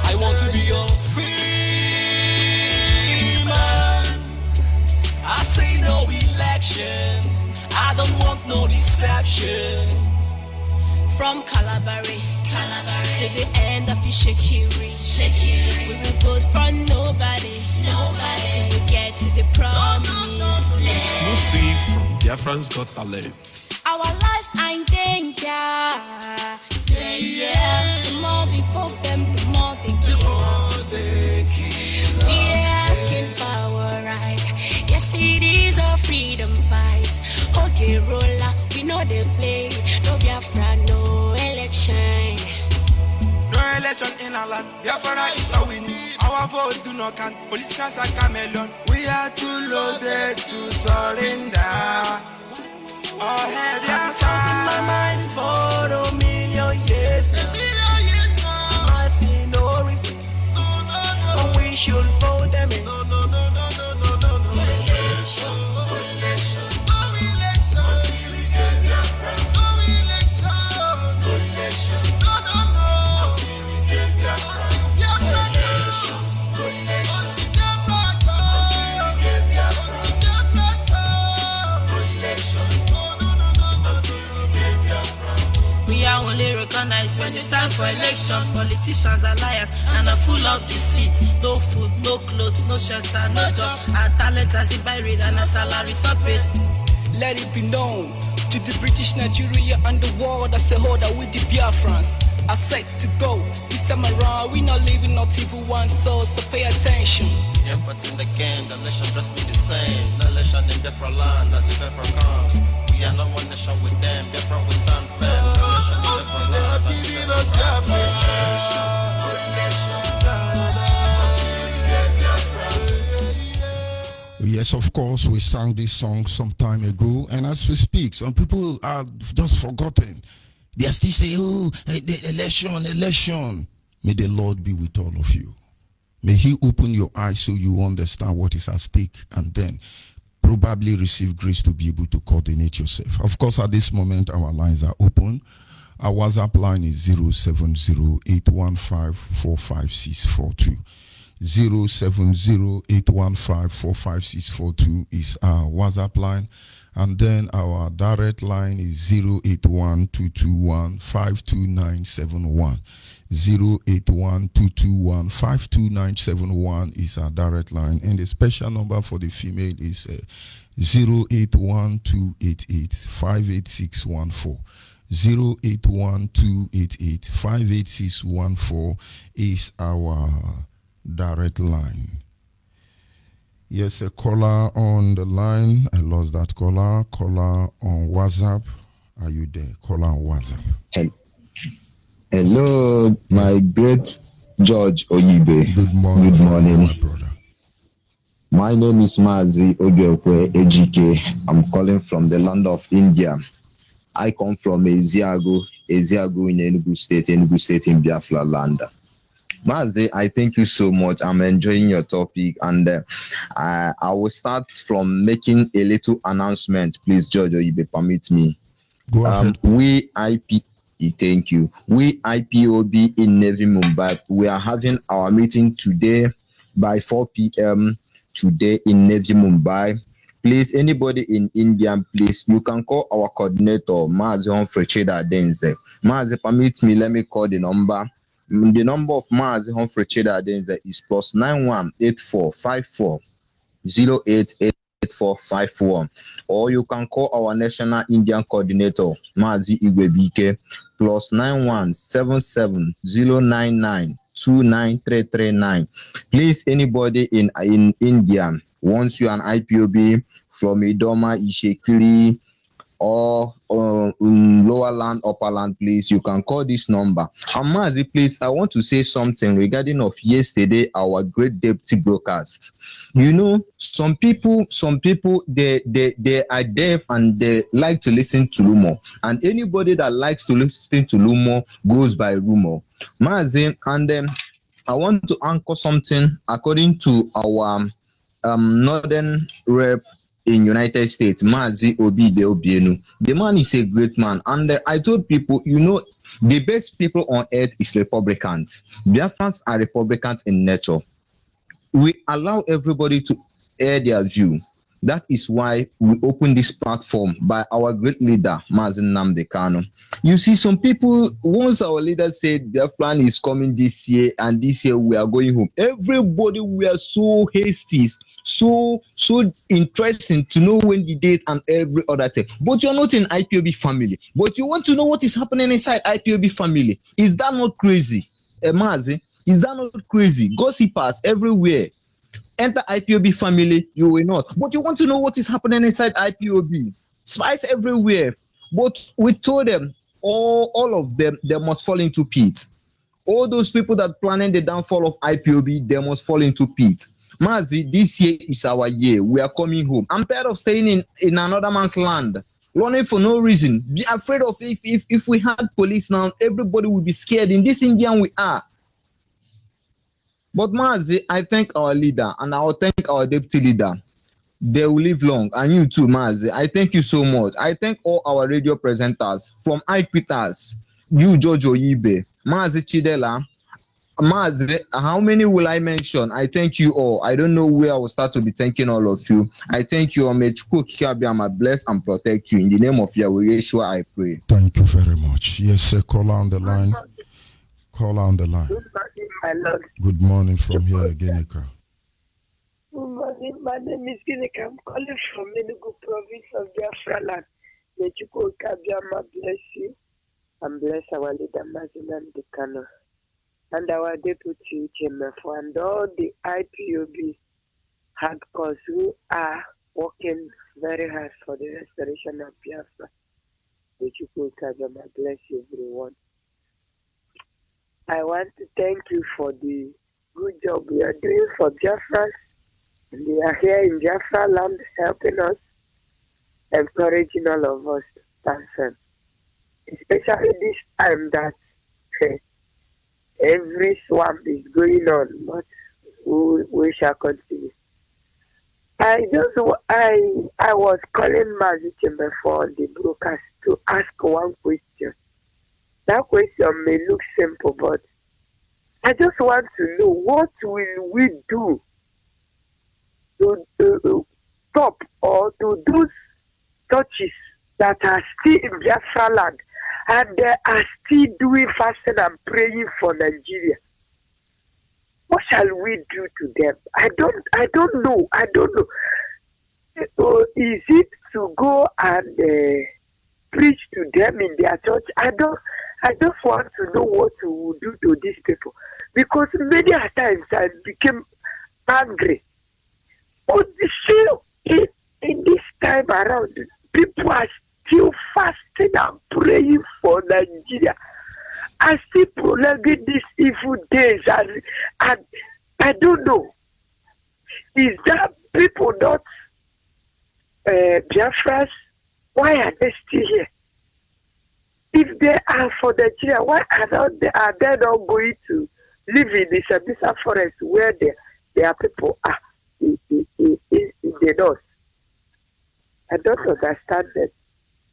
I want to be a free man. I say no election. I don't want no deception. From Calabari to the end of Ishikiri, we will vote for nobody till we get to the promised land. exclusive from Biafra's Got Talent. Our lives are in danger. Yeah. The more we vote them, the more they kill us. We're asking for our right. Yes, it is a freedom fight. Okay, roller, we know they play. No Biafra, no election. revolution in our land. Biafra is all we need. Our vote do not count. Politicians are chameleon. We are too loaded to surrender. Oh, hey, Biafra. In my mind for a million years now. I see no reason. But we should vote them in. Recognized when it's time for election. Politicians are liars and are full of deceit. No food, no clothes, no shelter, no job. Our talent has been buried and our salary. Stop it. Let it be known to the British, Nigeria, and the world as a whole that we the Biafrans are set to go. This time around, we not leaving not even one soul, so pay attention. Effort in the game, the nation just be the same. No nation in different land, not different comes. We are not one nation with them, different we stand firm. No nation in different land, not different Yes, of course, we sang this song some time ago, and as we speak, some people are just forgotten. They are still saying, oh, the election. May the Lord be with all of you. May He open your eyes so you understand what is at stake, and then probably receive grace to be able to coordinate yourself. Of course, at this moment, our lines are open. Our WhatsApp line is 070-815-45642. 070-815-45642 is our WhatsApp line. And then our direct line is 081-221-52971. 081-221-52971 is our direct line. And the special number for the female is 081-288-58614. 081-288-58614 is our direct line. Yes, a caller on the line. I lost that caller. Caller on WhatsApp. Are you there? Caller on WhatsApp. Hello, my great George Oyibe. Good morning. Good morning, my brother. My name is Mazi Ogyekwe Ejike. I'm calling from the land of India. I come from Eziago in Enugu State in Biafra land. Mazi, I thank you so much. I'm enjoying your topic, and I will start from making a little announcement. Please, George Oyibe, permit me. Go ahead. Thank you. We IPOB in Navy Mumbai, we are having our meeting today by 4 p.m. today in Navy Mumbai. Please, anybody in India, please, you can call our coordinator, Mazi Humphrey-Cheda Denze. Mazi, permit me, let me call the number. The number of Mazi Humphrey-Cheda Denze is +918454088451. Or you can call our national Indian coordinator, Mazi Igwebike, +917709929339. Please, anybody in India, once you are an IPOB from Idoma, Ishekiri, or in lower land, upper land, please, you can call this number. Mazi, please, I want to say something regarding of yesterday, our great deputy broadcast. You know, some people, they are deaf and they like to listen to rumor. And anybody that likes to listen to rumor goes by rumor. Mazi, and then I want to anchor something according to our northern rep in United States, Mazi Obide Obienu. The man is a great man, and I told people, you know, the best people on earth is Republicans. Biafrans are Republicans in nature. We allow everybody to air their view. That is why we open this platform by our great leader, Mazi Nnamdi Kanu. You see, some people, once our leader said their plan is coming this year, and this year we are going home, everybody were so hasty, so interesting to know when the date and every other thing. But you're not in IPOB family. But you want to know what is happening inside IPOB family. Is that not crazy? Mazi, is that not crazy? Gossipers everywhere. Enter IPOB family, you will not. But you want to know what is happening inside IPOB. Spies everywhere. But we told them, all of them, they must fall into pits. All those people that planning the downfall of IPOB, they must fall into pit. Mazi, this year is our year. We are coming home. I'm tired of staying in another man's land, running for no reason. Be afraid of if we had police now, everybody would be scared. In this Indian we are. But Mazi, I thank our leader and I will thank our deputy leader. They will live long. And you too, Mazi. I thank you so much. I thank all our radio presenters from Ike Peters, you, Jojo Yibe, Mazi Chidela. Mazi, how many will I mention? I thank you all. I don't know where I will start to be thanking all of you. I thank you all. May Chukwuka bless and protect you. In the name of Yahweh Yeshua, I pray. Thank you very much. Yes, sir. Caller on the line. Caller on the line. Good morning, my Lord. Good morning from here, Genika. Good morning. My name is Ginika. I'm calling from Enugu province of Biafra land. May Chukwuka bless you and bless our leader, Mazi Kano, and our deputy GMF, and all the IPOB hardcores who are working very hard for the restoration of Biafra. May Chukwuka bless everyone. I want to thank you for the good job we are doing for Biafra. They are here in Biafra land helping us, encouraging all of us to stand firm. Especially this time that every swamp is going on, but we shall continue. I was calling Mazi before the broadcast to ask one question. That question may look simple, but I just want to know what will we do to stop or to those churches that are still in Biafra land and they are still doing fasting and praying for Nigeria. What shall we do to them? I don't know. Is it to go and preach to them in their church? I just want to know what we will do to these people, because many a times I became angry. But still, in this time around, people are still fasting and praying for Nigeria. I still prolonging these evil days, and I don't know. Is that people not Biafras? Why are they still here? If they are for Nigeria, why are they not going to live in the Sambisa forest where their people are in the north? I don't understand that.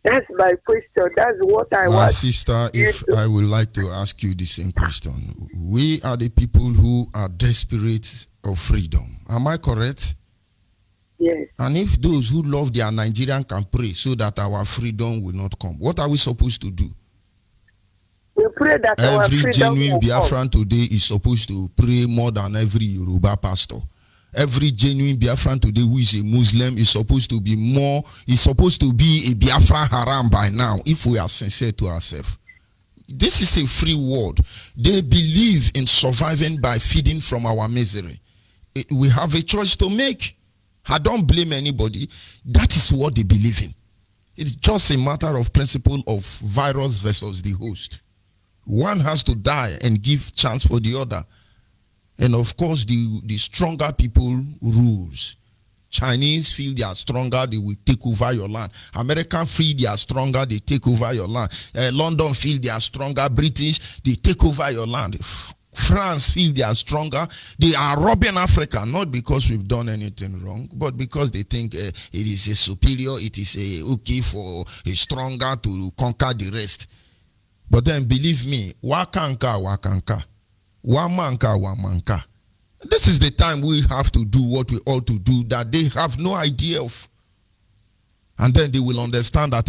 That's my question. That's what I want. My sister, if I would like to ask you the same question. We are the people who are desperate of freedom. Am I correct? Yes. And if those who love their Nigerian can pray so that our freedom will not come, what are we supposed to do? We pray that every genuine Biafran today is supposed to pray more than every Yoruba pastor. Every genuine Biafran today who is a Muslim is supposed to be a Biafran haram by now, if we are sincere to ourselves. This is a free world. They believe in surviving by feeding from our misery. We have a choice to make. I don't blame anybody. That is what they believe in. It's just a matter of principle of virus versus the host. One has to die and give chance for the other. And of course, the stronger people rules. Chinese feel they are stronger, they will take over your land. American feel they are stronger, they take over your land. London feel they are stronger, British, they take over your land. France feel they are stronger. They are robbing Africa, not because we've done anything wrong, but because they think it is a superior, it is okay for a stronger to conquer the rest. But then believe me, wakanka. Wamanka. This is the time we have to do what we ought to do that they have no idea of. And then they will understand that.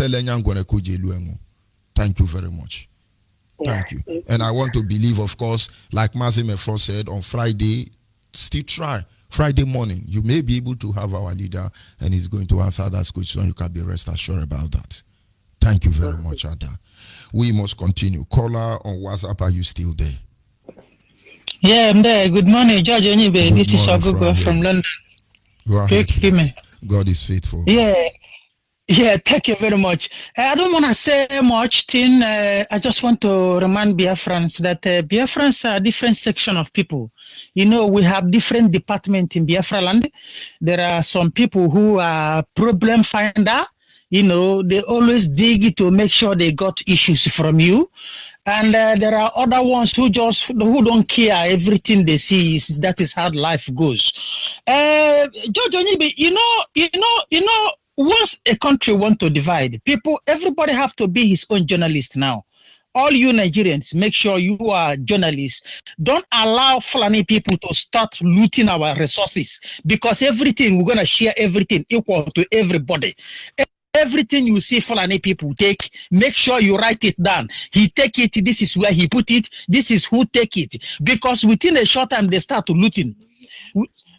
Thank you very much. Thank you. And I want to believe, of course, like Mazi Mefo said, on Friday, still try. Friday morning, you may be able to have our leader and he's going to answer that question. You can be rest assured about that. Thank you very much, Ada. We must continue. Caller on WhatsApp, are you still there? Yeah, I'm there. Good morning, George Onibe. This is Shagogo from London. Go ahead, God is faithful. Yeah. Yeah, thank you very much. I don't want to say much thing. I just want to remind Biafrans that Biafrans are a different section of people. You know, we have different departments in Biafra land. There are some people who are problem finder. You know, they always dig to make sure they got issues from you. And there are other ones who don't care. Everything they see is that is how life goes. George Onibi, you know, once a country want to divide, everybody have to be his own journalist now. All you Nigerians, make sure you are journalists. Don't allow Fulani people to start looting our resources, because everything, we're going to share everything equal to everybody. Everything you see Fulani people take, make sure you write it down. He take it, this is where he put it, this is who take it. Because within a short time, they start looting.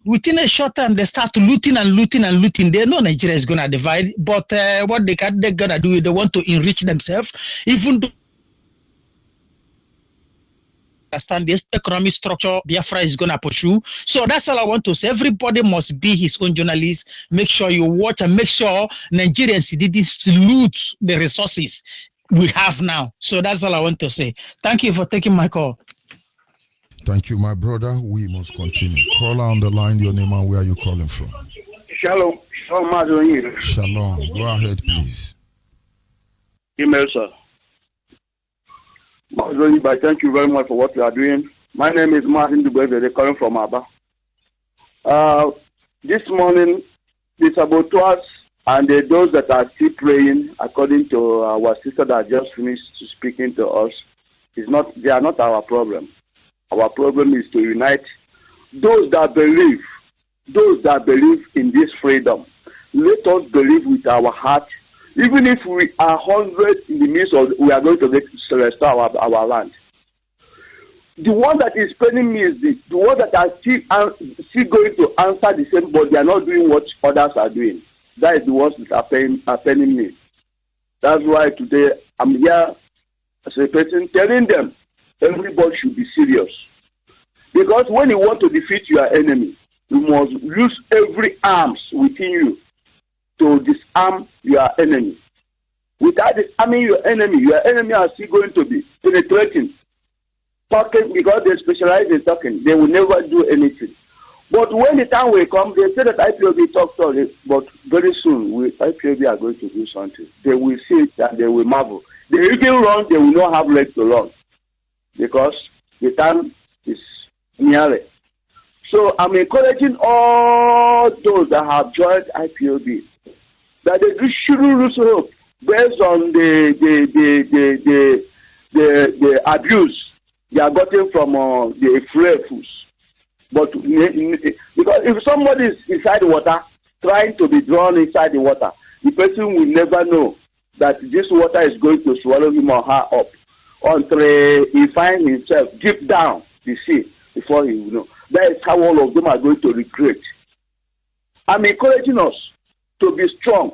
Within a short time, they start looting and looting and looting. They know Nigeria is going to divide, but what they're going to do is they want to enrich themselves, even though understand this economic structure Biafra is going to pursue. So that's all I want to say. Everybody must be his own journalist. Make sure you watch and make sure Nigerians didn't loot the resources we have now. So that's all I want to say. Thank you for taking my call. Thank you, my brother. We must continue. Caller on the line, your name and where are you calling from? Shalom. Shalom, Mazi. Shalom. Go ahead, please. Email, sir. Mazi, thank you very much for what you are doing. My name is Martin Dubeze. They're calling from Abba. This morning, the saboteurs and those that are still praying, according to our sister that just finished speaking to us, they are not our problem. Our problem is to unite those that believe in this freedom. Let us believe with our heart. Even if we are 100 in the midst of, we are going to restore our land. The one that is paining me is the one that are still going to answer the same, but they are not doing what others are doing. That is the ones that are paining me. That's why today I'm here as a person telling them everybody should be serious. Because when you want to defeat your enemy, you must use every arms within you to disarm your enemy. Without disarming your enemy are still going to be penetrating, talking, because they specialize in talking. They will never do anything. But when the time will come, they say that IPOB talk, but very soon IPOB are going to do something. They will see it and they will marvel. They even run, they will not have legs to run, because the time is nearly. So I'm encouraging all those that have joined IPOB that they shouldn't lose hope based on the abuse they are getting from the fools. But because if somebody is inside the water, trying to be drawn inside the water, the person will never know that this water is going to swallow him or her up until he finds himself deep down the sea before he will know. That is how all of them are going to regret. I'm encouraging us to be strong.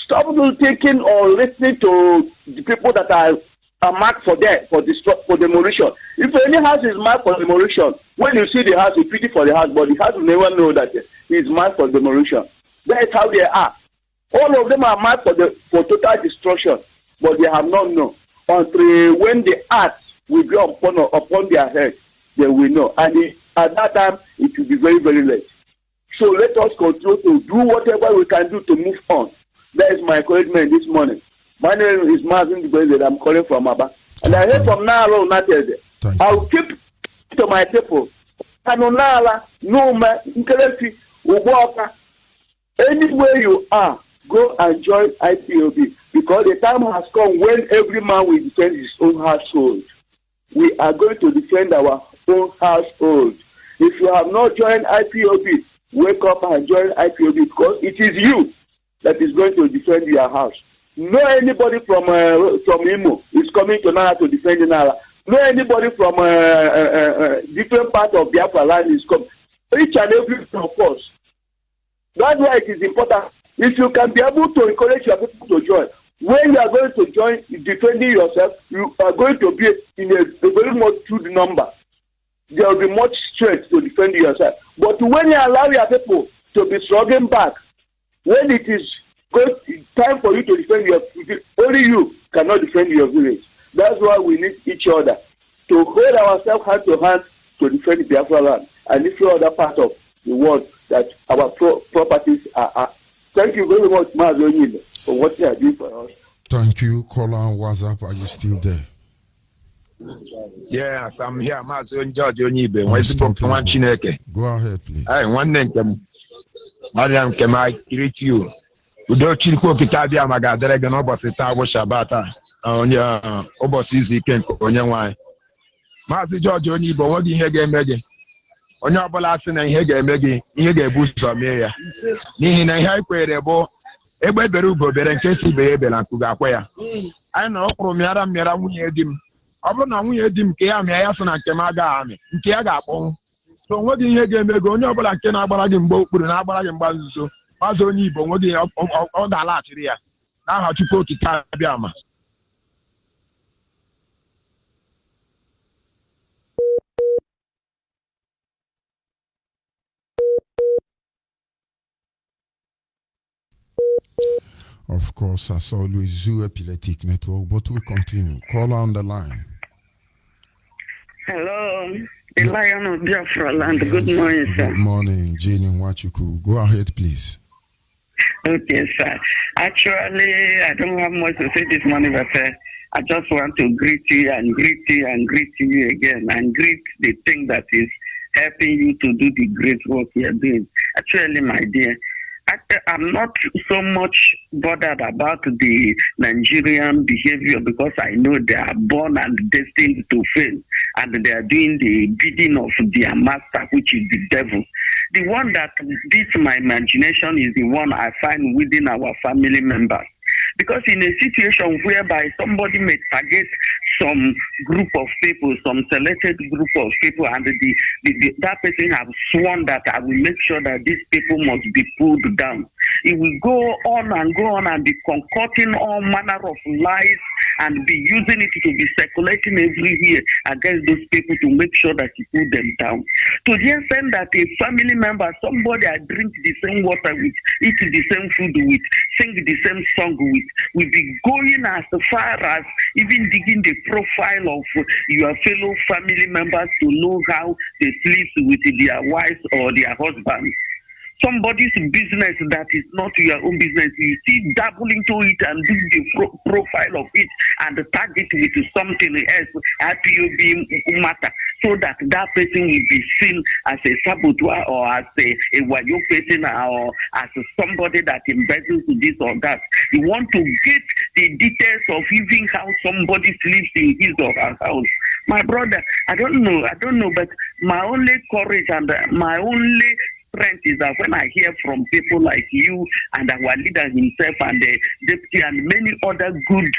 Stop thinking or listening to the people that are marked for death, for demolition. If any house is marked for demolition, when you see the house, you pity for the house, but the house will never know that it is marked for demolition. That is how they are. All of them are marked for total destruction, but they have not known. Until when the earth will be upon their head, they will know. And at that time, it will be very, very late. So let us continue to do whatever we can do to move on. That is my encouragement this morning. My name is Mazi Dubeze. I'm calling from Abba. And I heard from Nalo Natede. I will keep to my people. Kanonala, Numa, Nkelefi, Uboka. Anywhere you are, go and join IPOB. Because the time has come when every man will defend his own household. We are going to defend our own household. If you have not joined IPOB, wake up and join IPOB, because it is you that is going to defend your house. No anybody from Imo is coming to Nara to defend Nara. No anybody from different part of Biafra land is coming. Each and every one of us. That's why it is important. If you can be able to encourage your people to join, when you are going to join defending yourself, you are going to be in a very much good number. There will be much strength to defend yourself. But when you allow your people to be struggling back, when it is Because it's time for you to defend your only you cannot defend your village. That's why we need each other to hold ourselves hand to hand to defend Biafra land and every other part of the world that our properties are. Thank you very much, Mazi, for what you are doing for us. Thank you. Caller on WhatsApp, are you still there? Yes, I'm here. Mazi George Onyibe. Go ahead, please. Hey, one name, Madam, can I greet you? Udo Chilko Kitabia Magadrega Nobosita Shabata on your Obosi Ken Onyanwai. Mazi George Onyibe, what do you hear Meggy? On your Balasin and Hege Meggy, Hege Bush or Maya. Nihin and Hyperable, Ebe Berubo, Berenkesi Baby and Kugakwea. I know from Yara Mera we had him. Obona we had him Kiamiasan and Kemaga, Kiaga. So what do you hear Meggo? No, but I cannot bargain both with an Abraham Bazo. Mazo Nibo, what do you all the lot here? Now how to go to Tabiama. Of course, as always, Zoo Epileptic Network, but we continue. Call on the line. Hello, the Lion of Biafra land. Yes. Good morning, sir. Good morning, Jane Wachuku. Go ahead, please. Okay, sir. Actually, I don't have much to say this morning, but I just want to greet you and greet you and greet you again and greet the thing that is helping you to do the great work you are doing. Actually, my dear, I'm not so much bothered about the Nigerian behavior because I know they are born and destined to fail and they are doing the bidding of their master, which is the devil. The one that beats my imagination is the one I find within our family members. Because in a situation whereby somebody may target some group of people, some selected group of people, and that person have sworn that I will make sure that these people must be pulled down. It will go on and be concocting all manner of lies and be using it to be circulating every year against those people to make sure that you pull them down. To the extent that a family member, somebody I drink the same water with, eat the same food with, sing the same song with, will be going as far as even digging the profile of your fellow family members to know how they sleep with their wives or their husbands. Somebody's business that is not your own business, you see dabble into it and do the profile of it and tag it with something else, IPOB matter, so that that person will be seen as a saboteur or as a wayo person or as somebody that embezzles this or that. You want to get the details of even how somebody sleeps in his or her house. My brother, I don't know, but my only courage and my only strength is that when I hear from people like you and our leader himself and the deputy and many other good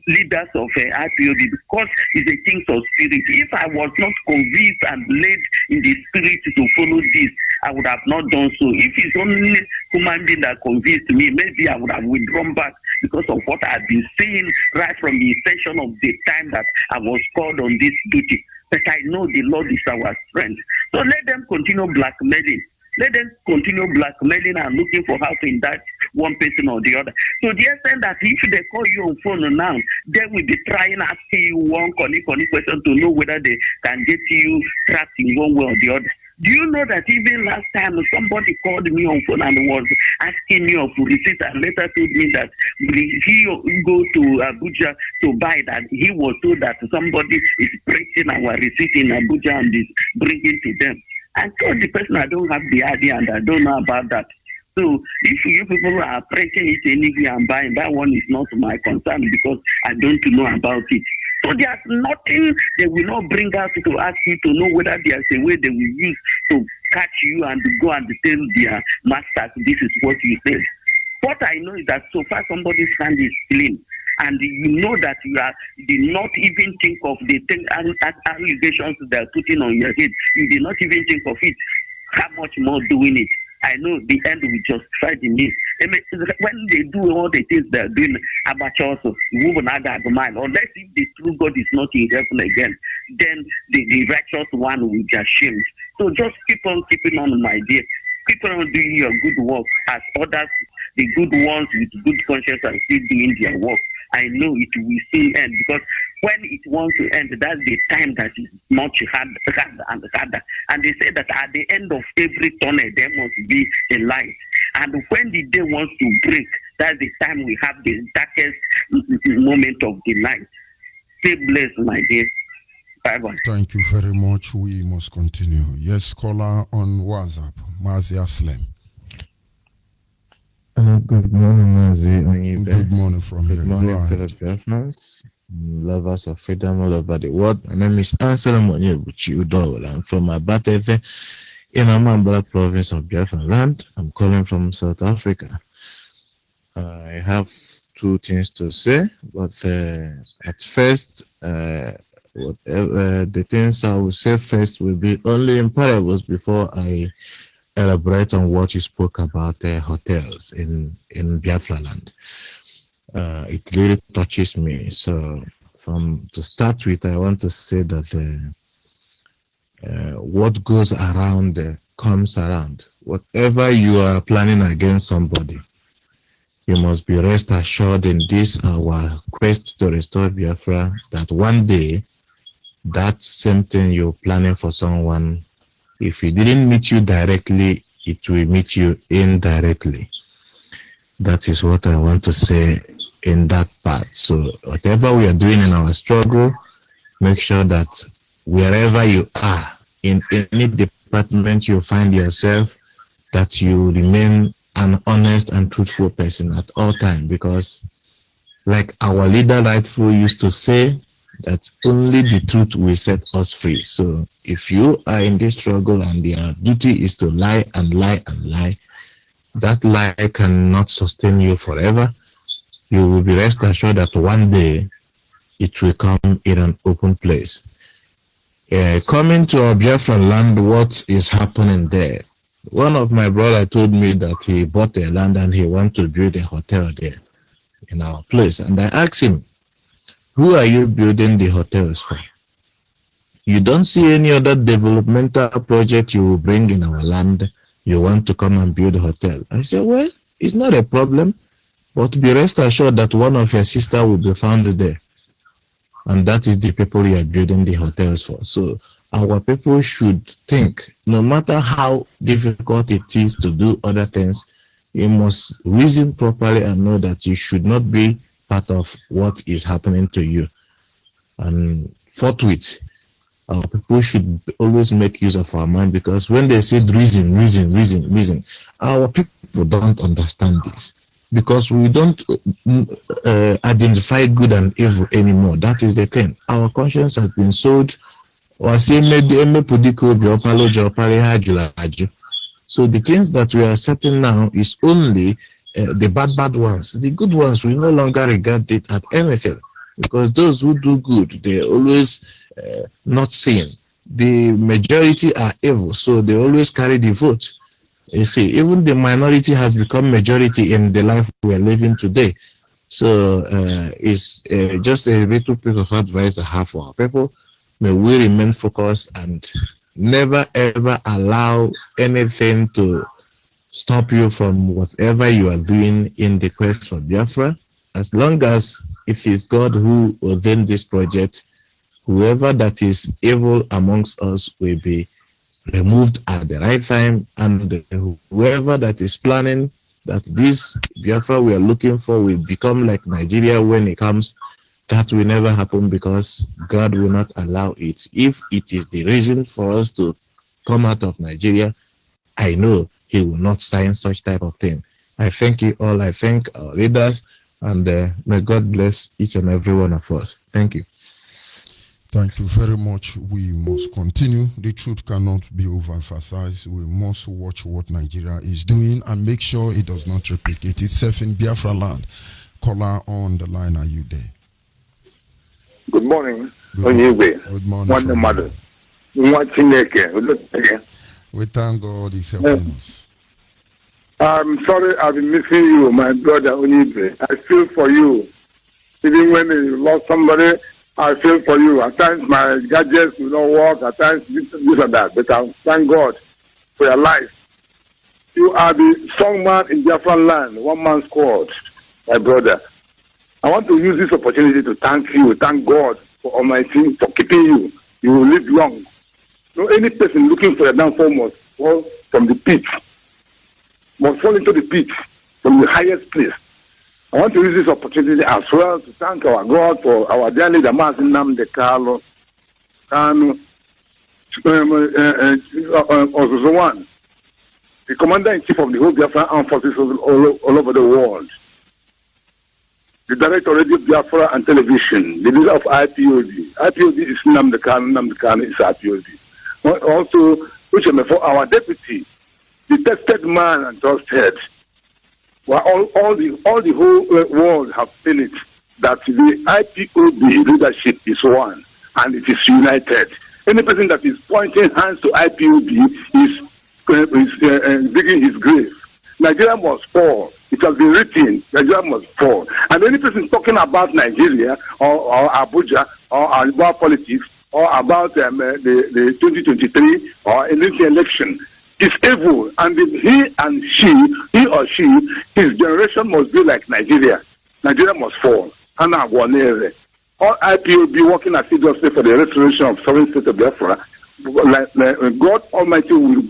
leaders of IPOB, because it's a thing of spirit. If I was not convinced and led in the spirit to follow this, I would have not done so. If it's only human being that convinced me, maybe I would have withdrawn back because of what I've been seeing right from the inception of the time that I was called on this duty. But I know the Lord is our strength. So let them continue blackmailing. Let them continue blackmailing and looking for how to indict one person or the other. So the extent that if they call you on phone now, they will be trying asking you one question to know whether they can get you trapped in one way or the other. Do you know that even last time somebody called me on phone and was asking me of receipt and later told me that he go to Abuja to buy that he was told that somebody is printing our receipt in Abuja and is bringing to them. I told the person I don't have the idea and I don't know about that. So if you people are printing it anywhere and buying, that one is not my concern because I don't know about it. So there's nothing they will not bring out to ask you to know whether there's a way they will use to catch you and go and tell their masters this is what you said. What I know is that so far somebody's hand is clean. And you know that you did not even think of the allegations they're putting on your head. You did not even think of it. How much more doing it? I know the end will justify the means. When they do all the things they're doing about also, you will not have the mind. Unless if the true God is not in heaven again, then the righteous one will be ashamed. So just keep on keeping on, my dear. Keep on doing your good work as others, the good ones with good conscience, are still doing their work. I know it will soon end, because when it wants to end, that's the time that is much harder and harder. And they say that at the end of every tunnel, there must be a light. And when the day wants to break, that's the time we have the darkest moment of the night. Stay blessed, my dear. Bye-bye. Thank you very much. We must continue. Yes, caller on WhatsApp, Mazi Aslem. Good morning, Mazi. Good morning from here. Good morning, fellow Biafrans, lovers of freedom all over the world. My name is Anselm Onyebuchi Udo. I'm from Abatete in Amambra province of Biafra land. I'm calling from South Africa. I have two things to say, but at first, the things I will say first will be only in parables before I elaborate on what you spoke about hotels in Biafra land. It really touches me. So, to start with, I want to say that what goes around comes around. Whatever you are planning against somebody, you must be rest assured in this our quest to restore Biafra that one day that same thing you're planning for someone, if it didn't meet you directly, it will meet you indirectly. That is what I want to say in that part. So whatever we are doing in our struggle, make sure that wherever you are, in any department you find yourself, that you remain an honest and truthful person at all times. Because like our leader rightful used to say, that only the truth will set us free. So if you are in this struggle and your duty is to lie and lie and lie, that lie cannot sustain you forever. You will be rest assured that one day it will come in an open place. Coming to our Biafran land, what is happening there? One of my brother told me that he bought a land and he wanted to build a hotel there in our place. And I asked him, who are you building the hotels for? You don't see any other developmental project you will bring in our land. You want to come and build a hotel. I said, well, it's not a problem, but be rest assured that one of your sisters will be found there. And that is the people you are building the hotels for. So our people should think, no matter how difficult it is to do other things, you must reason properly and know that you should not be part of what is happening to you. And forthwith, our people should always make use of our mind, because when they say reason, our people don't understand this, because we don't identify good and evil anymore. That is the thing. Our conscience has been sold. So the things that we are accepting now is only the bad ones. The good ones, we no longer regard it as anything, because those who do good, they always not seen. The majority are evil, so they always carry the vote. You see, even the minority has become majority in the life we are living today. So it's just a little bit of advice I have for our people. May we remain focused and never ever allow anything to stop you from whatever you are doing in the quest for Biafra. As long as it is God who ordained this project, whoever that is evil amongst us will be removed at the right time, and whoever that is planning that this Biafra we are looking for will become like Nigeria when it comes, that will never happen, because God will not allow it. If it is the reason for us to come out of Nigeria, I know He will not sign such type of thing. I thank you all. I thank our leaders, and may God bless each and every one of us. Thank you. Thank you very much. We must continue. The truth cannot be overemphasized. We must watch what Nigeria is doing and make sure it does not replicate itself in Biafra land. Caller on the line, are you there? Good morning. Good morning. One mother. We thank God He's helping us. I'm sorry I've been missing you, my brother Onibe. I feel for you. Even when you lost somebody, I feel for you. At times my gadgets will not work, at times this and that. But I thank God for your life. You are the strong man in Biafra land, one man squad, my brother. I want to use this opportunity to thank you, thank God for Almighty for keeping you. You will live long. No, any person looking for a downfall must fall from the pit, must fall into the pit from the highest place. I want to use this opportunity as well to thank our God for our dear leader, Mazi Nnamdi Kanu, Ozuzuwan, the commander-in-chief of the whole Biafra armed forces all over the world, the director of Radio Biafra and television, the leader of IPOD. IPOD is Nnamdi Kanu is IPOD. Also, which for our deputy, the tested man and trusted. Well, all the whole world have seen it, that the IPOB leadership is one and it is united. Any person that is pointing hands to IPOB is digging his grave. Nigeria must fall. It has been written, Nigeria must fall. And any person talking about Nigeria or Abuja or about politics or about the 2023 or any election is evil, and he or she, his generation must be like Nigeria. Nigeria must fall. All IPOB working assiduously for the restoration of sovereign state of Biafra. Like God Almighty will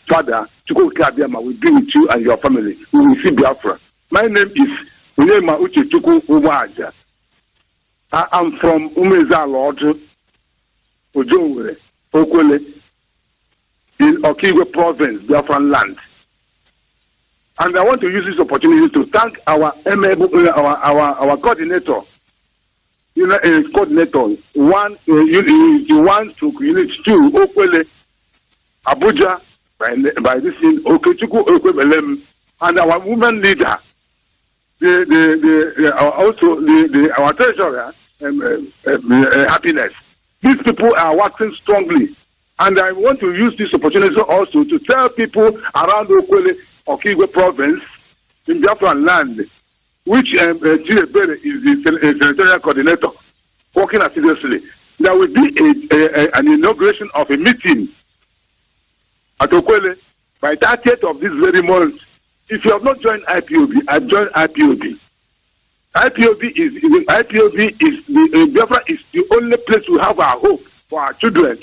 Father Chukwu Kabiama will be with you and your family. We will see Biafra. My name is Unema Uche Chukwu Umaja. I am from Umeza Lord Ojowere Okwele in Okigwe province, Biafran land. And I want to use this opportunity to thank our coordinator, coordinator, unit 2, Okwele, Abuja, by this in Okechukwu Okwebelem, and our women leader, our treasurer, Happiness. These people are working strongly. And I want to use this opportunity also to tell people around Okwele, Okigwe province, in Biafran land, which Chidebere is the senatorial coordinator, working assiduously. There will be an inauguration of a meeting at Okwele by 30th of this very month. If you have not joined IPOB, I've joined IPOB. IPOB is the Biafra is the only place we have our hope for our children,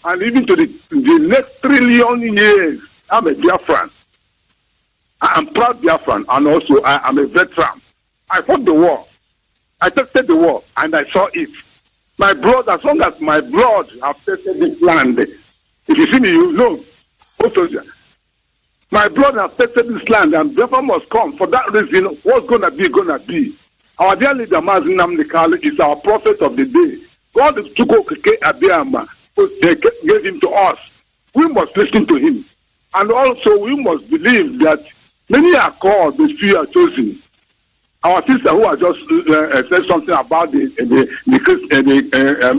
and even to the next 1 trillion years. I'm a Biafran. I am proud Biafran, and also I am a veteran. I fought the war. I tested the war, and I saw it. My blood, as long as my blood have tested this land, if you see me, you know. My blood has tested this land, and Biafra must come. For that reason, what's going to be, going to be. Our dear leader, Mazi Nnamdi Kanu, is our prophet of the day. God took Abiyama, gave him to us. We must listen to him. And also, we must believe that many are called, but few are chosen. Our sister who has just said something about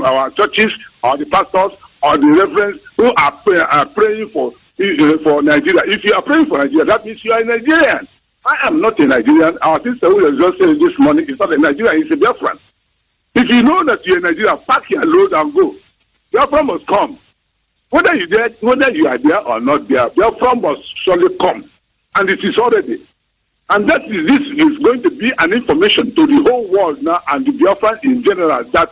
our churches, or the pastors, or the reverends who are praying for Nigeria. If you are praying for Nigeria, that means you are a Nigerian. I am not a Nigerian. Our sister who has just said this morning is not a Nigerian, he's a Biafran. If you know that you're a Nigerian, pack your load and go. Biafra must come. Whether you are there or not there, Biafra must surely come. And it is already. And this is going to be an information to the whole world now and the Biafran in general that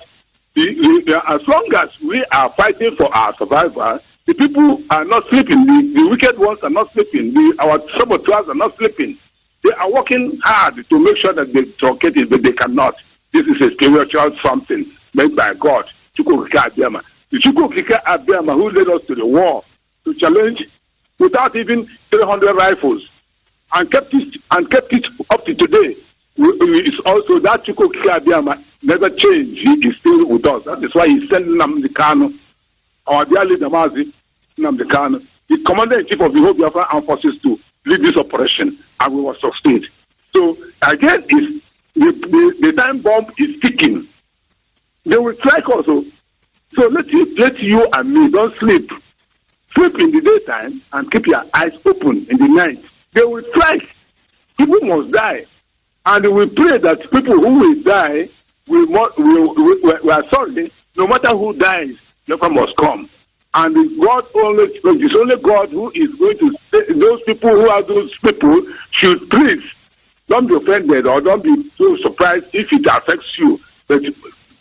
as long as we are fighting for our survival, the people are not sleeping. The wicked ones are not sleeping. Our saboteurs are not sleeping. They are working hard to make sure that they truncate it, but they cannot. This is a spiritual something made by God. Chukwukika Abiyama. The Chukwukika Abiyama who led us to the war to challenge without even 300 rifles and kept it up to today. It's also that Chukwukika Abiyama never changed. He is still with us. That is why he sent Nnamdi Kanu, our dear leader Mazi Nnamdi Kanu, the commander-in-chief of the whole Biafran armed forces to lead this operation, and we must succeed. So again, the time bomb is ticking. They will strike also. So let you and me don't sleep. Sleep in the daytime and keep your eyes open in the night. They will strike. People must die. And we pray that people who will die we are sorry, no matter who dies, Biafra must come. And it's only God who is going to say, those people who are those people should please don't be offended or don't be so surprised if it affects you. But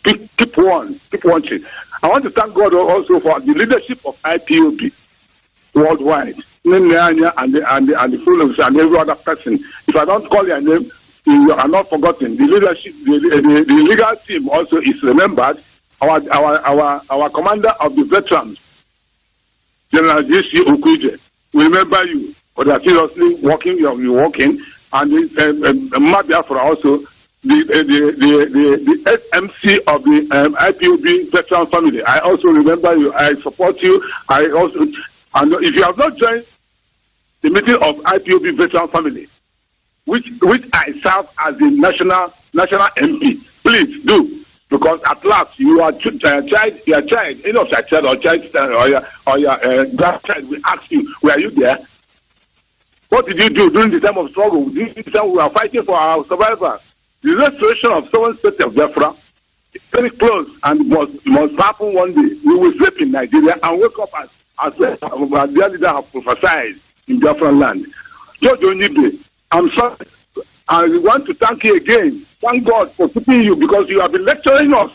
keep watching. I want to thank God also for the leadership of IPOB worldwide. And the followers and every other person. If I don't call your name, you are not forgotten. The leadership, the legal team also is remembered. Our commander of the veterans, General J.C. Okwije, we remember you. But they are seriously working. You're working, and Biafra also, the SMC of the IPOB veteran family. I also remember you. I support you. And if you have not joined the meeting of IPOB veteran family, which I serve as the national MP, please do. Because at last you are your child, your child or your grandchild will ask you, were you there? What did you do during the time of struggle? During the time we were fighting for our survival. The restoration of sovereign state of Biafra is very close and must happen one day. We will sleep in Nigeria and wake up as their leader have prophesied in Biafra land. George Onibe, I'm sorry. I want to thank you again. Thank God for keeping you because you have been lecturing us.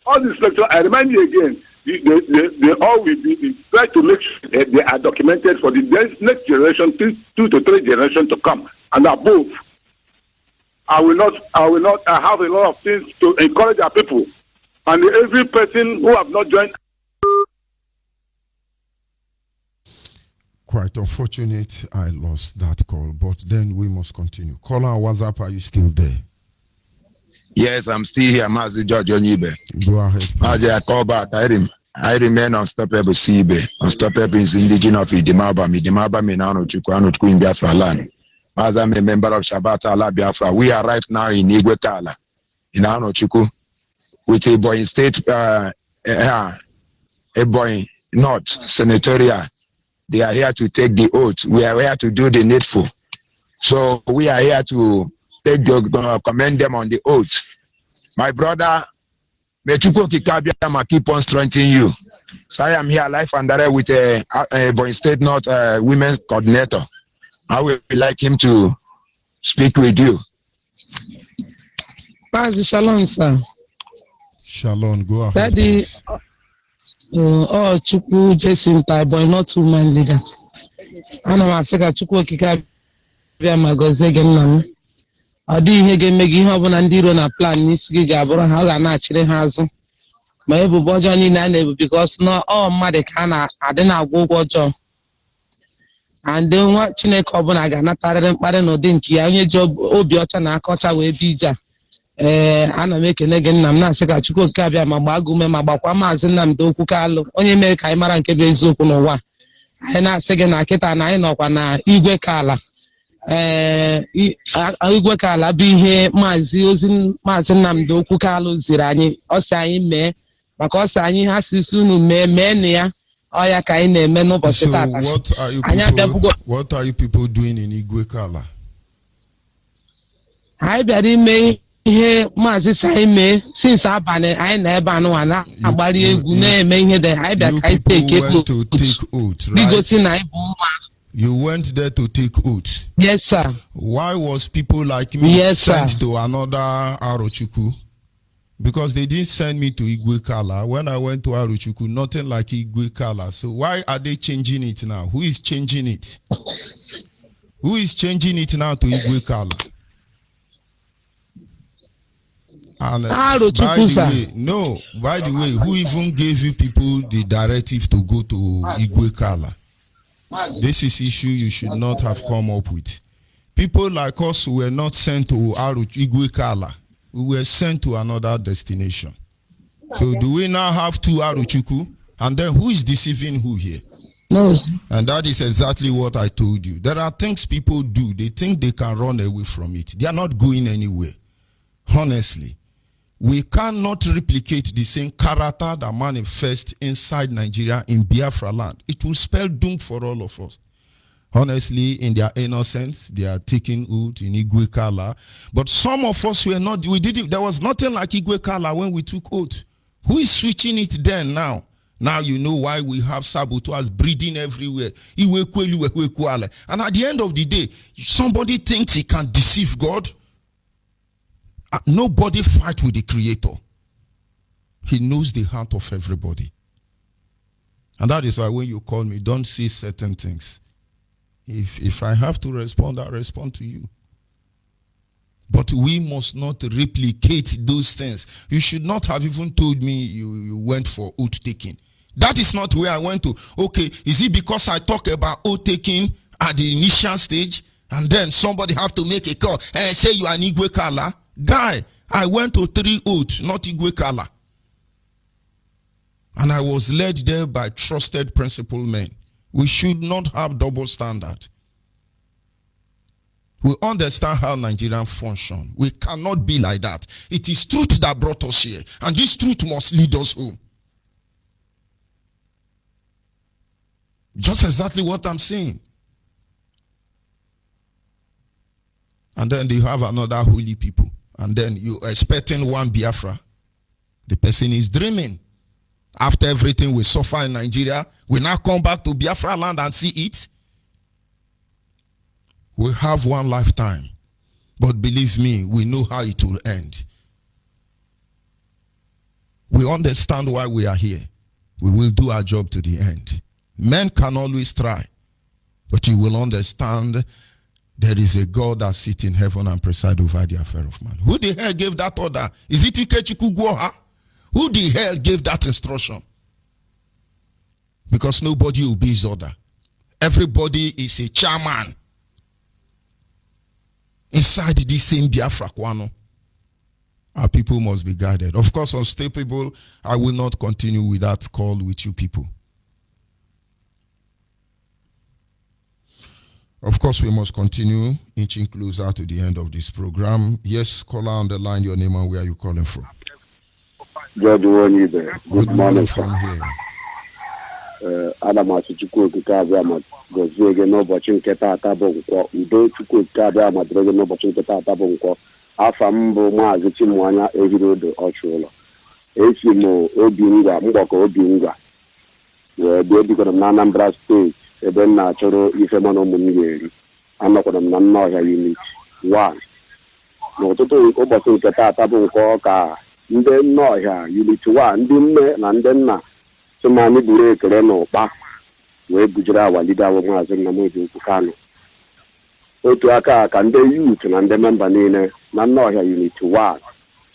All these lectures, I remind you again, they all will be try to make sure that they are documented for the next generation, 2 to 3 generations to come and above. I have a lot of things to encourage our people. And every person who have not joined. Quite unfortunate I lost that call, but then we must continue. Caller on WhatsApp, are you still there? Yes, I'm still here, Mazi George Onibe. Go ahead. Mazi, I call back. I remain unstoppable Sibe. Unstoppable is indigenous of Idimaba. Idimaba me now no Chukwu in Biafra land. As I'm a member of Shabbat Allah Biafra, we are right now in Igwekala, in Ano Chukwu, with a boy state, a boy North Senatorial. They are here to take the oath. We are here to do the needful. So we are here to commend them on the oath. My brother, may Chukwu Kikabiyama keep on strengthening you. So I am here live and direct with a Boy State North women's coordinator. I would like him to speak with you. Shalom, sir. Shalom, go ahead. Daddy, Chukwu Jason Boy, not woman leader. I know I said Chukwu Kikabiyama gozie gị nna m. Ọ dị ihe ga-eme gị ihe ọbụla ndị iro na plan n'isi gị ga-abụrụ ha ga na-achịrị ha azụ ma ebubo ọjọọ niile a na-ebu because na ọ mmadụ ka a na-adị na-agwọ ụgwọ ọjọọ and nwa Chineke ọbụla ga-anatarịrị mkparị n'ụdị nke ya onye ji obi ọcha na aka ọcha wee bi ije ana m ekene gị nna m na-asị ka Chukwu okike abịa ma gbaa gị ume ma gbakwa Maazị Nnamdi Okwu Kalụ onye mere ka anyị mara nke bụ eziokwu n'ụwa anyị na-asị gị na kịta na anyị nọkwa na igwe ka ala igwe ka ala bụ ihe Maazị Nnamdi Okwu Kalụ ziri anyị ọ sị anyị mee maka ọ sị anyị ha sisi unu mee na ya ọ ya ka anyị na-eme n'ụbọchị tata anyị abịabugo. What are you people doing in Igwe Kala? Anyị bịara ime ihe Maazị si anyị mee since abalị anyị na ebe anụwa na-agbari egwu na-eme ihe dị anyị bịa ka anyị take oath igosi na anyị bụ mma. You went there to take oath. Yes, sir. Why was people like me sent to another Arochukwu? Because they didn't send me to Igwe Kala. When I went to Arochukwu, nothing like Igwe Kala. So why are they changing it now? Who is changing it? Who is changing it now to Igwe Kala? And by the way, who even gave you people the directive to go to Igwe Kala? This is issue you should not have come up with. People like us were not sent to Igwe Kala. We were sent to another destination. So do we now have 2 Arochukwu? And then who is deceiving who here? No. And that is exactly what I told you. There are things people do. They think they can run away from it. They are not going anywhere. Honestly. We cannot replicate the same character that manifests inside Nigeria in Biafra land. It will spell doom for all of us. Honestly, in their innocence, they are taking oath in Igwe Kala. But some of us were not, we did it. There was nothing like Igwe Kala when we took oath. Who is switching it then now? Now you know why we have saboteurs breeding everywhere. And at the end of the day, somebody thinks he can deceive God. Nobody fight with the Creator. He knows the heart of everybody. And that is why when you call me, don't say certain things. If I have to respond, I'll respond to you. But we must not replicate those things. You should not have even told me you went for oath taking. That is not where I went to. Okay, is it because I talk about oath taking at the initial stage and then somebody have to make a call and say you are an Igwe Kala? Guy, I went to 3 oaths, not Igwe Kala. And I was led there by trusted principal men. We should not have double standard. We understand how Nigerians function. We cannot be like that. It is truth that brought us here. And this truth must lead us home. Just exactly what I'm saying. And then you have another holy people. And then you're expecting one Biafra. The person is dreaming. After everything we suffer in Nigeria, we now come back to Biafra land and see it. We have one lifetime. But believe me, we know how it will end. We understand why we are here. We will do our job to the end. Men can always try. But you will understand there is a God that sits in heaven and presides over the affair of man. Who the hell gave that order? Is it Ikechukwu? Who the hell gave that instruction? Because nobody obeys order. Everybody is a chairman inside this same Biafra Kwano. Our people must be guided. Of course, unstable, I will not continue with that call with you people. Of course, we must continue inching closer to the end of this program. Yes, caller on the line, your name and where are you calling from? George Wonibe. Good morning from here. Adam Chukwu Okike abịa gozie gị n'ụbọchị nke taata bụ nkwọ. Udo Chukwu Okike abịa dịrị gị n'ụbọchị nke taata bụ nkwọ. Afa m bụ Mazi Chinwanya Ehirodo Ọchụụlọ. Esi m Obingwa, mgbakọ Obingwa. Wee bịa ebigoro m na Anambra steeti ebe m na-achọrọ ife mụ na ụmụ m ga-eri. Anọkwara m na Nnọọhịa Unit 1. N'ụtụtụ ụbọchị nke taata bụ nkwọ ka ndị Nnọọhịa Unit 1, ndị nne na ndị nna anyị buru ekele n'ụkpa wee bujere awalide awụ Maazị Nnamdi Okwu Kanu. Otu aka ka ndị youth na ndị memba niile na Nnọọhịa Unit 1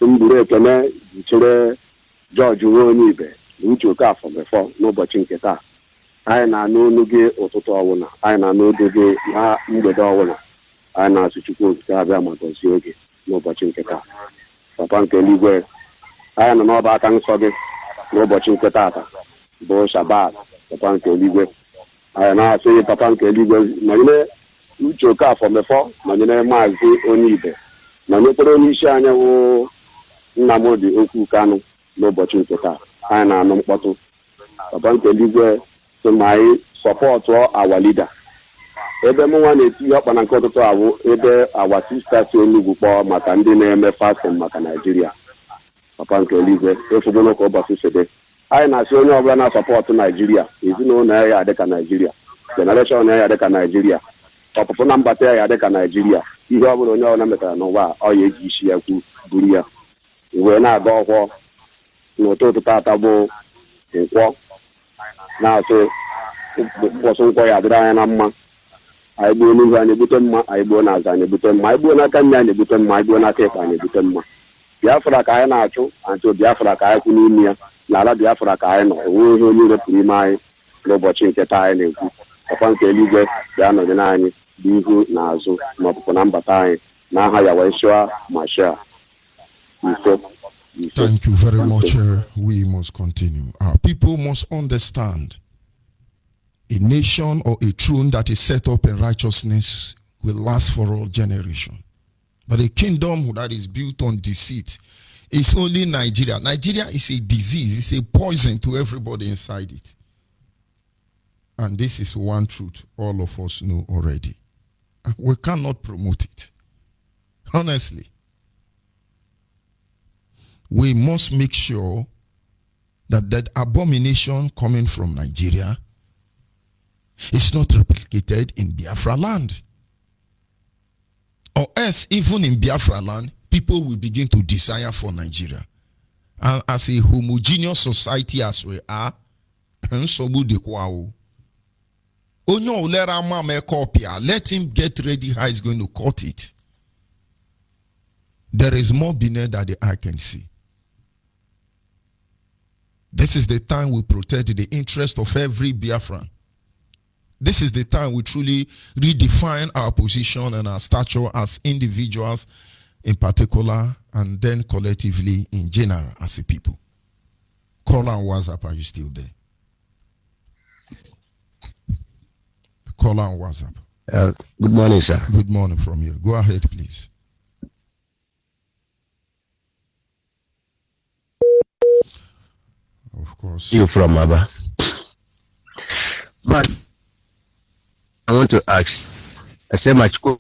mburu ekele jichere George Wonibe na Uche Okafọ befọ n'ụbọchị nke taa. Anyị na-anụ olu gị ụtụtụ ọwụna, anyị na-anụ olu gị na mgbede ọwụna. Anyị na-asụ Chukwu Okike abịa ma gọzie gị n'ụbọchị nke taa. Papa nke eluigwe, anyị nọ n'ọba aka nsọ gị n'ụbọchị nke taata bụ Shabbat. Papa nke eluigwe, anyị na-asị Papa nke eluigwe nọnyere Uche Okafọ mefọ, nọnyere Maazị Onibe, nọnyekwara onye isi anyị wụ Nnamdi Okwu Kanu n'ụbọchị nke taa. Anyị na-anụ mkpọtụ. Papa nke eluigwe sị ma anyị sọpọtụ awa lida. Ebe mụnwa na-etinye ọkpa na nke ụtụtụ awụ ebe awa sista si Enugu kpọọ maka ndị na-eme fasting maka Naijiria. Papa nke eluigwe efugo ka ụbọchị sede. Anyị na-asị onye ọbụla na-asọpọtụ Naijiria, ezinụlọ ya adịka Naijiria, generation ya adịka Naijiria, ọpụpụ na mbata ya adịka Naijiria. Ihe ọbụla onye ọbụla metara n'ụwa ọ ya eji isi ya kwu buru ya. Wee na-aga ọkwọ n'ụtụtụ tata bụ nkwọ, na-asị ụbọchị nkwọ ya adịrị anya na mma. Anyị gbuo n'ihu anyị ebute mma, anyị gbuo n'azụ anyị ebute mma, anyị gbuo n'aka nne anyị ebute mma, anyị gbuo n'aka ịkpa anyị ebute mma. Biafra ka anyị na-achụ, antụ Biafra ka anyị kwụ n'ime ya, n'ala Biafra ka anyị nọ. Onwe ihe onye repụrụ ime anyị n'ụbọchị nke taa anyị na-ekwu. Papa nke eluigwe ga-anọnyere anyị n'ihu na azụ na ọpụpụ na mbata anyị n'aha ya wee shụa ma shụa. Thank you very much. We must continue. Our people must understand a nation or a throne that is set up in righteousness will last for all generations. But a kingdom that is built on deceit is only Nigeria. Nigeria is a disease. It's a poison to everybody inside it. And this is one truth all of us know already. We cannot promote it. Honestly. We must make sure that abomination coming from Nigeria is not replicated in Biafra land. Or else, even in Biafra land, people will begin to desire for Nigeria. And as a homogeneous society as we are, let him get ready how he's going to cut it. There is more beneath that the eye can see. This is the time we protect the interest of every Biafran. This is the time we truly redefine our position and our stature as individuals in particular, and then collectively in general as a people. Call on WhatsApp, are you still there? Call on WhatsApp. Good morning, sir. Good morning from you. Go ahead, please. Of course. You from Aba. But I want to ask, I say my school.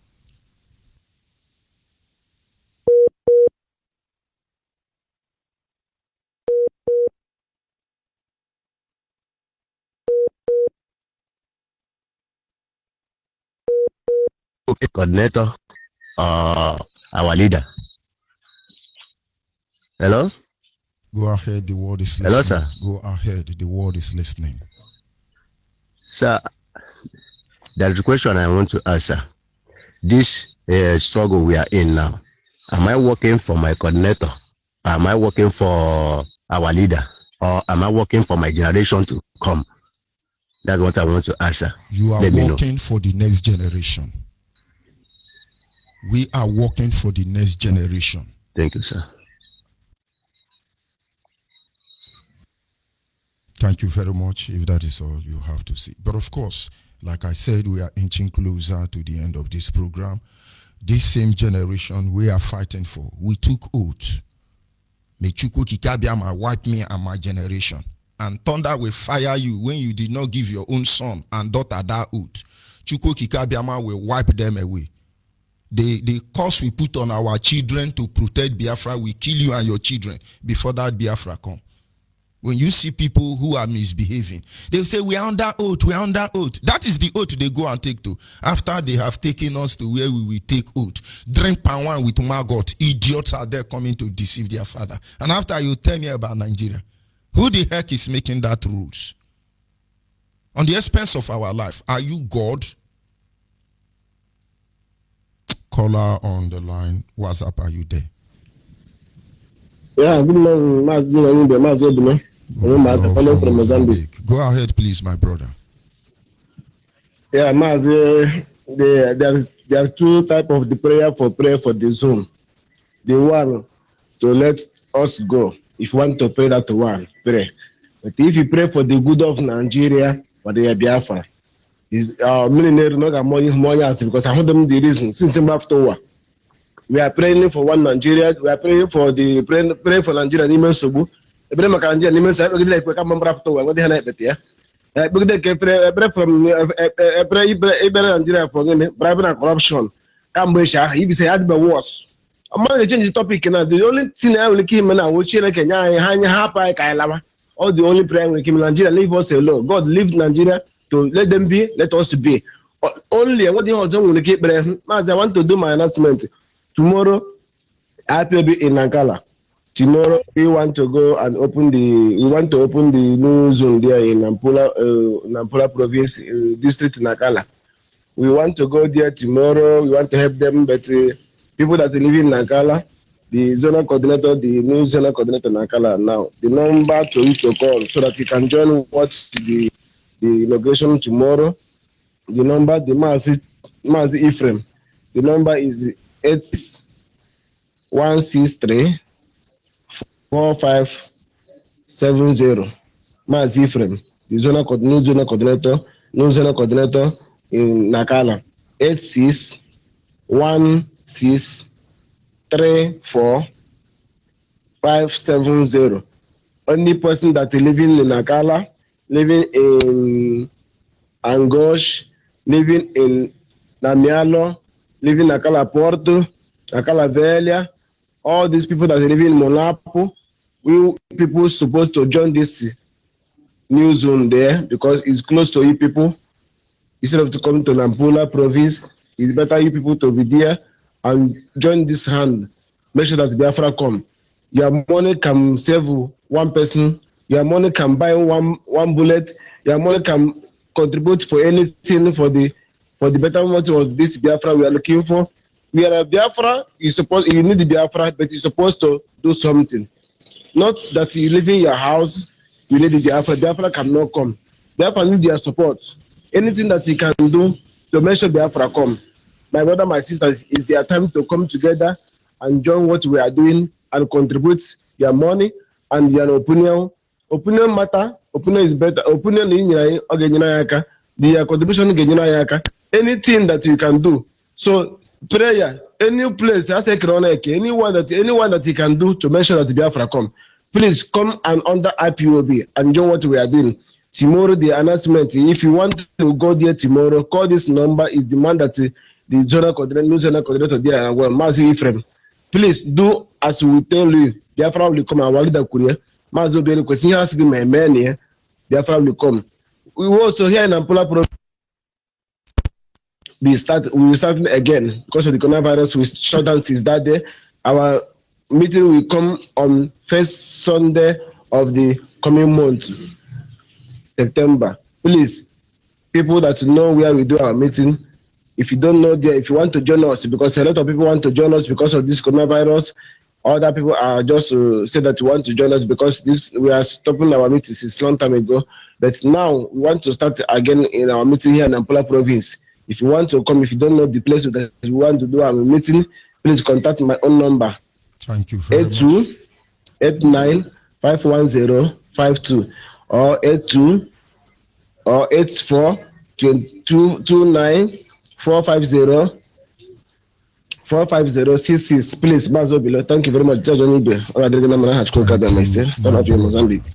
Coordinator, our leader. Hello? Go ahead, the word is listening. Hello, sir. Go ahead, the word is listening. Sir, there is a question I want to ask, sir. This struggle we are in now, am I working for my coordinator? Am I working for our leader? Or am I working for my generation to come? That's what I want to ask, sir. You are working for the next generation. We are working for the next generation. Thank you, sir. Thank you very much, if that is all you have to say. But of course, like I said, we are inching closer to the end of this program. This same generation we are fighting for. We took oath. May Chukwu Kikabiama wipe me and my generation. And thunder will fire you when you did not give your own son and daughter that oath. Chukwu Kikabiama will wipe them away. The cost we put on our children to protect Biafra will kill you and your children before that Biafra come. When you see people who are misbehaving, they will say, we are under oath, we are under oath. That is the oath they go and take to. After they have taken us to where we will take oath. Drink pan wine with maggot. Idiots are there coming to deceive their father. And after you tell me about Nigeria, who the heck is making that rules? On the expense of our life, are you God? Caller on the line. WhatsApp, are you there? Yeah, good morning, Mazi. From Mozambique. Go ahead, please, my brother. Yeah, Mazi, there are two types of the prayer for the Zoom. The one to let us go. If you want to pray that one, pray. But if you pray for the good of Nigeria or the Biafra, millionaire not got money because I heard them the reason since after war. We are praying for one Nigeria. We are praying for the pray for Nigeria. Nimen subu. Pray for Nigeria. Nimen sa. We like we come after war. What the hell is it? Yeah. We pray from pray Nigeria for bribery and corruption. Cambodia. If you say it be worse. I'm going to change the topic now. The only thing I will keep now, which is Kenya, all the only prayer we keep Nigeria. Leave us alone. God leave Nigeria to let them be. Let us be. Only what the husband will keep praying. I want to do my announcement. Tomorrow, I will be in Nankala. Tomorrow, we want to go and open the new zone there in Nampula province, district Nankala. We want to go there tomorrow. We want to help them, but people that live in Nankala, the zonal coordinator, the new zonal coordinator Nankala now, the number to you to call so that you can join watch the inauguration tomorrow. The number, the Mazi Ephraim, the number is 8163 4570. Mazi Ephraim, the new zonal coordinator in Nakala. 861634570. Only person that living in Nakala, living in Angosh, living in Namialo, living in Nakala Porto, Nakala Velha, all these people that live in Monapo, we people supposed to join this new zone there because it's close to you people. Instead of to come to Nampula province, it's better you people to be there and join this hand. Make sure that Biafra come. Your money can save one person. Your money can buy one bullet. Your money can contribute for anything for the betterment of this Biafra we are looking for. We are a Biafra. You need the Biafra, but you're supposed to do something. Not that you live in your house. You need the Biafra. Biafra cannot come. Biafra need their support. Anything that you can do to make sure Biafra come. My brother, my sisters, it's their time to come together and join what we are doing and contribute your money and your opinion. Opinion matter. Opinion is better. Opinion in the contribution. Anything that you can do. So prayer, any place, anyone that you can do to make sure that the Biafra come. Please come and under IPOB and join what we are doing. Tomorrow, the announcement, if you want to go there tomorrow, call this number, is the man that the zonal coordinator, new zonal coordinator there, and well, Mazi Ephraim. Please do as we tell you. Biafra will come and walk the Korea. Mazi will be requesting us to be my man here. Biafra will come. We will also here in Nampula Province. We will start again because of the coronavirus. We shut down since that day. Our meeting will come on first Sunday of the coming month, September. Please, people that know where we do our meeting, if you don't know there, if you want to join us, because a lot of people want to join us because of this coronavirus, other people are just say that you want to join us because we are stopping our meetings since long time ago. But now we want to start again in our meeting here in Nampula Province. If you want to come, if you don't know the place that you want to do our meeting, please contact my own number. Thank you very much. 82895152 or 82 or 84 29 450 45066. Please, Mazo below. Thank you very much.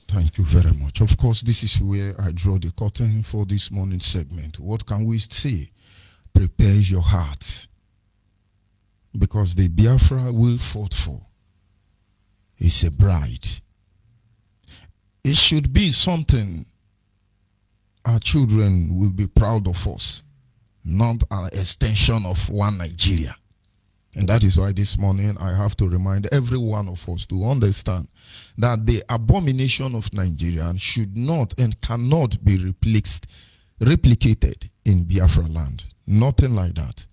Thank you very much. Of course, this is where I draw the curtain for this morning segment. What can we say? Prepare your heart, because the Biafra will fought for is a bride. It should be something our children will be proud of us, not an extension of one Nigeria. And that is why this morning I have to remind every one of us to understand that the abomination of Nigeria should not and cannot be replicated in Biafra land. Nothing like that.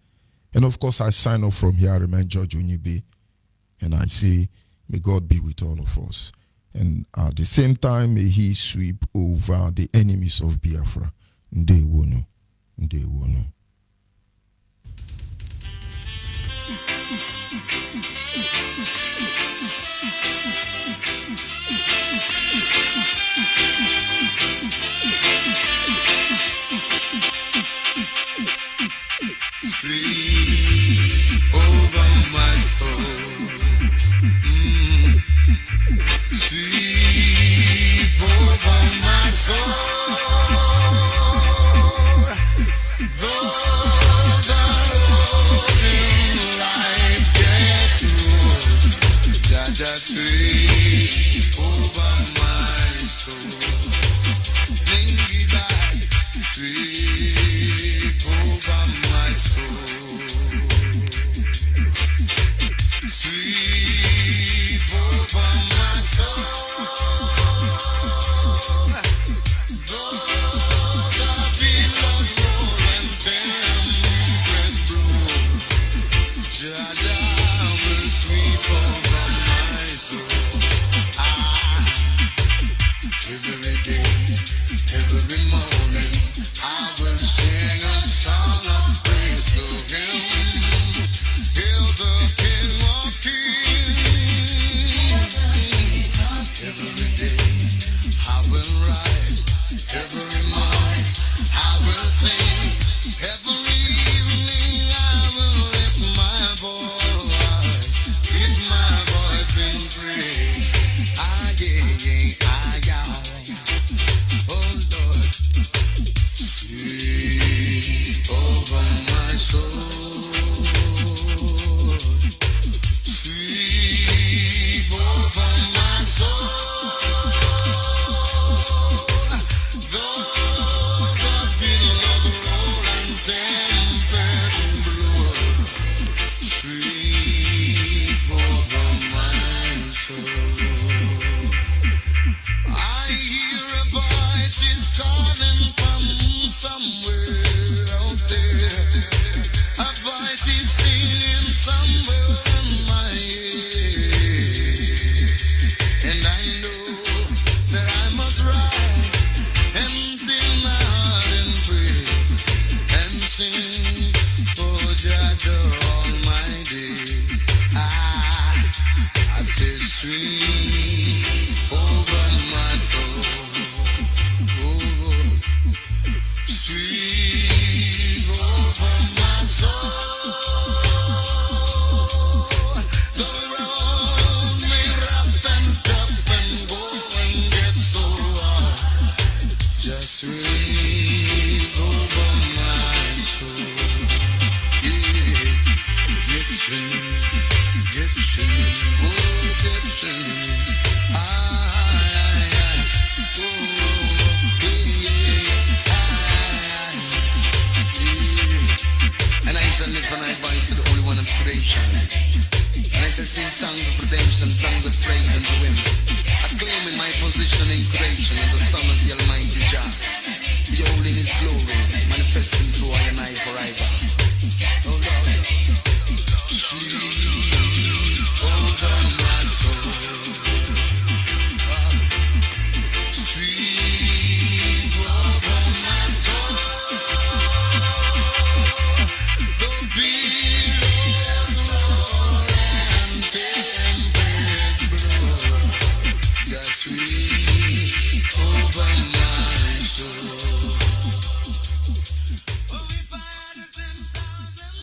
And of course, I sign off from here. I remain George Onyibe, and I say, may God be with all of us. And at the same time, may He sweep over the enemies of Biafra. Ndewono. Ndewono. Sweep over my soul. Sweep over my soul. Those in life get to Jaja, sweep over my soul. Sango.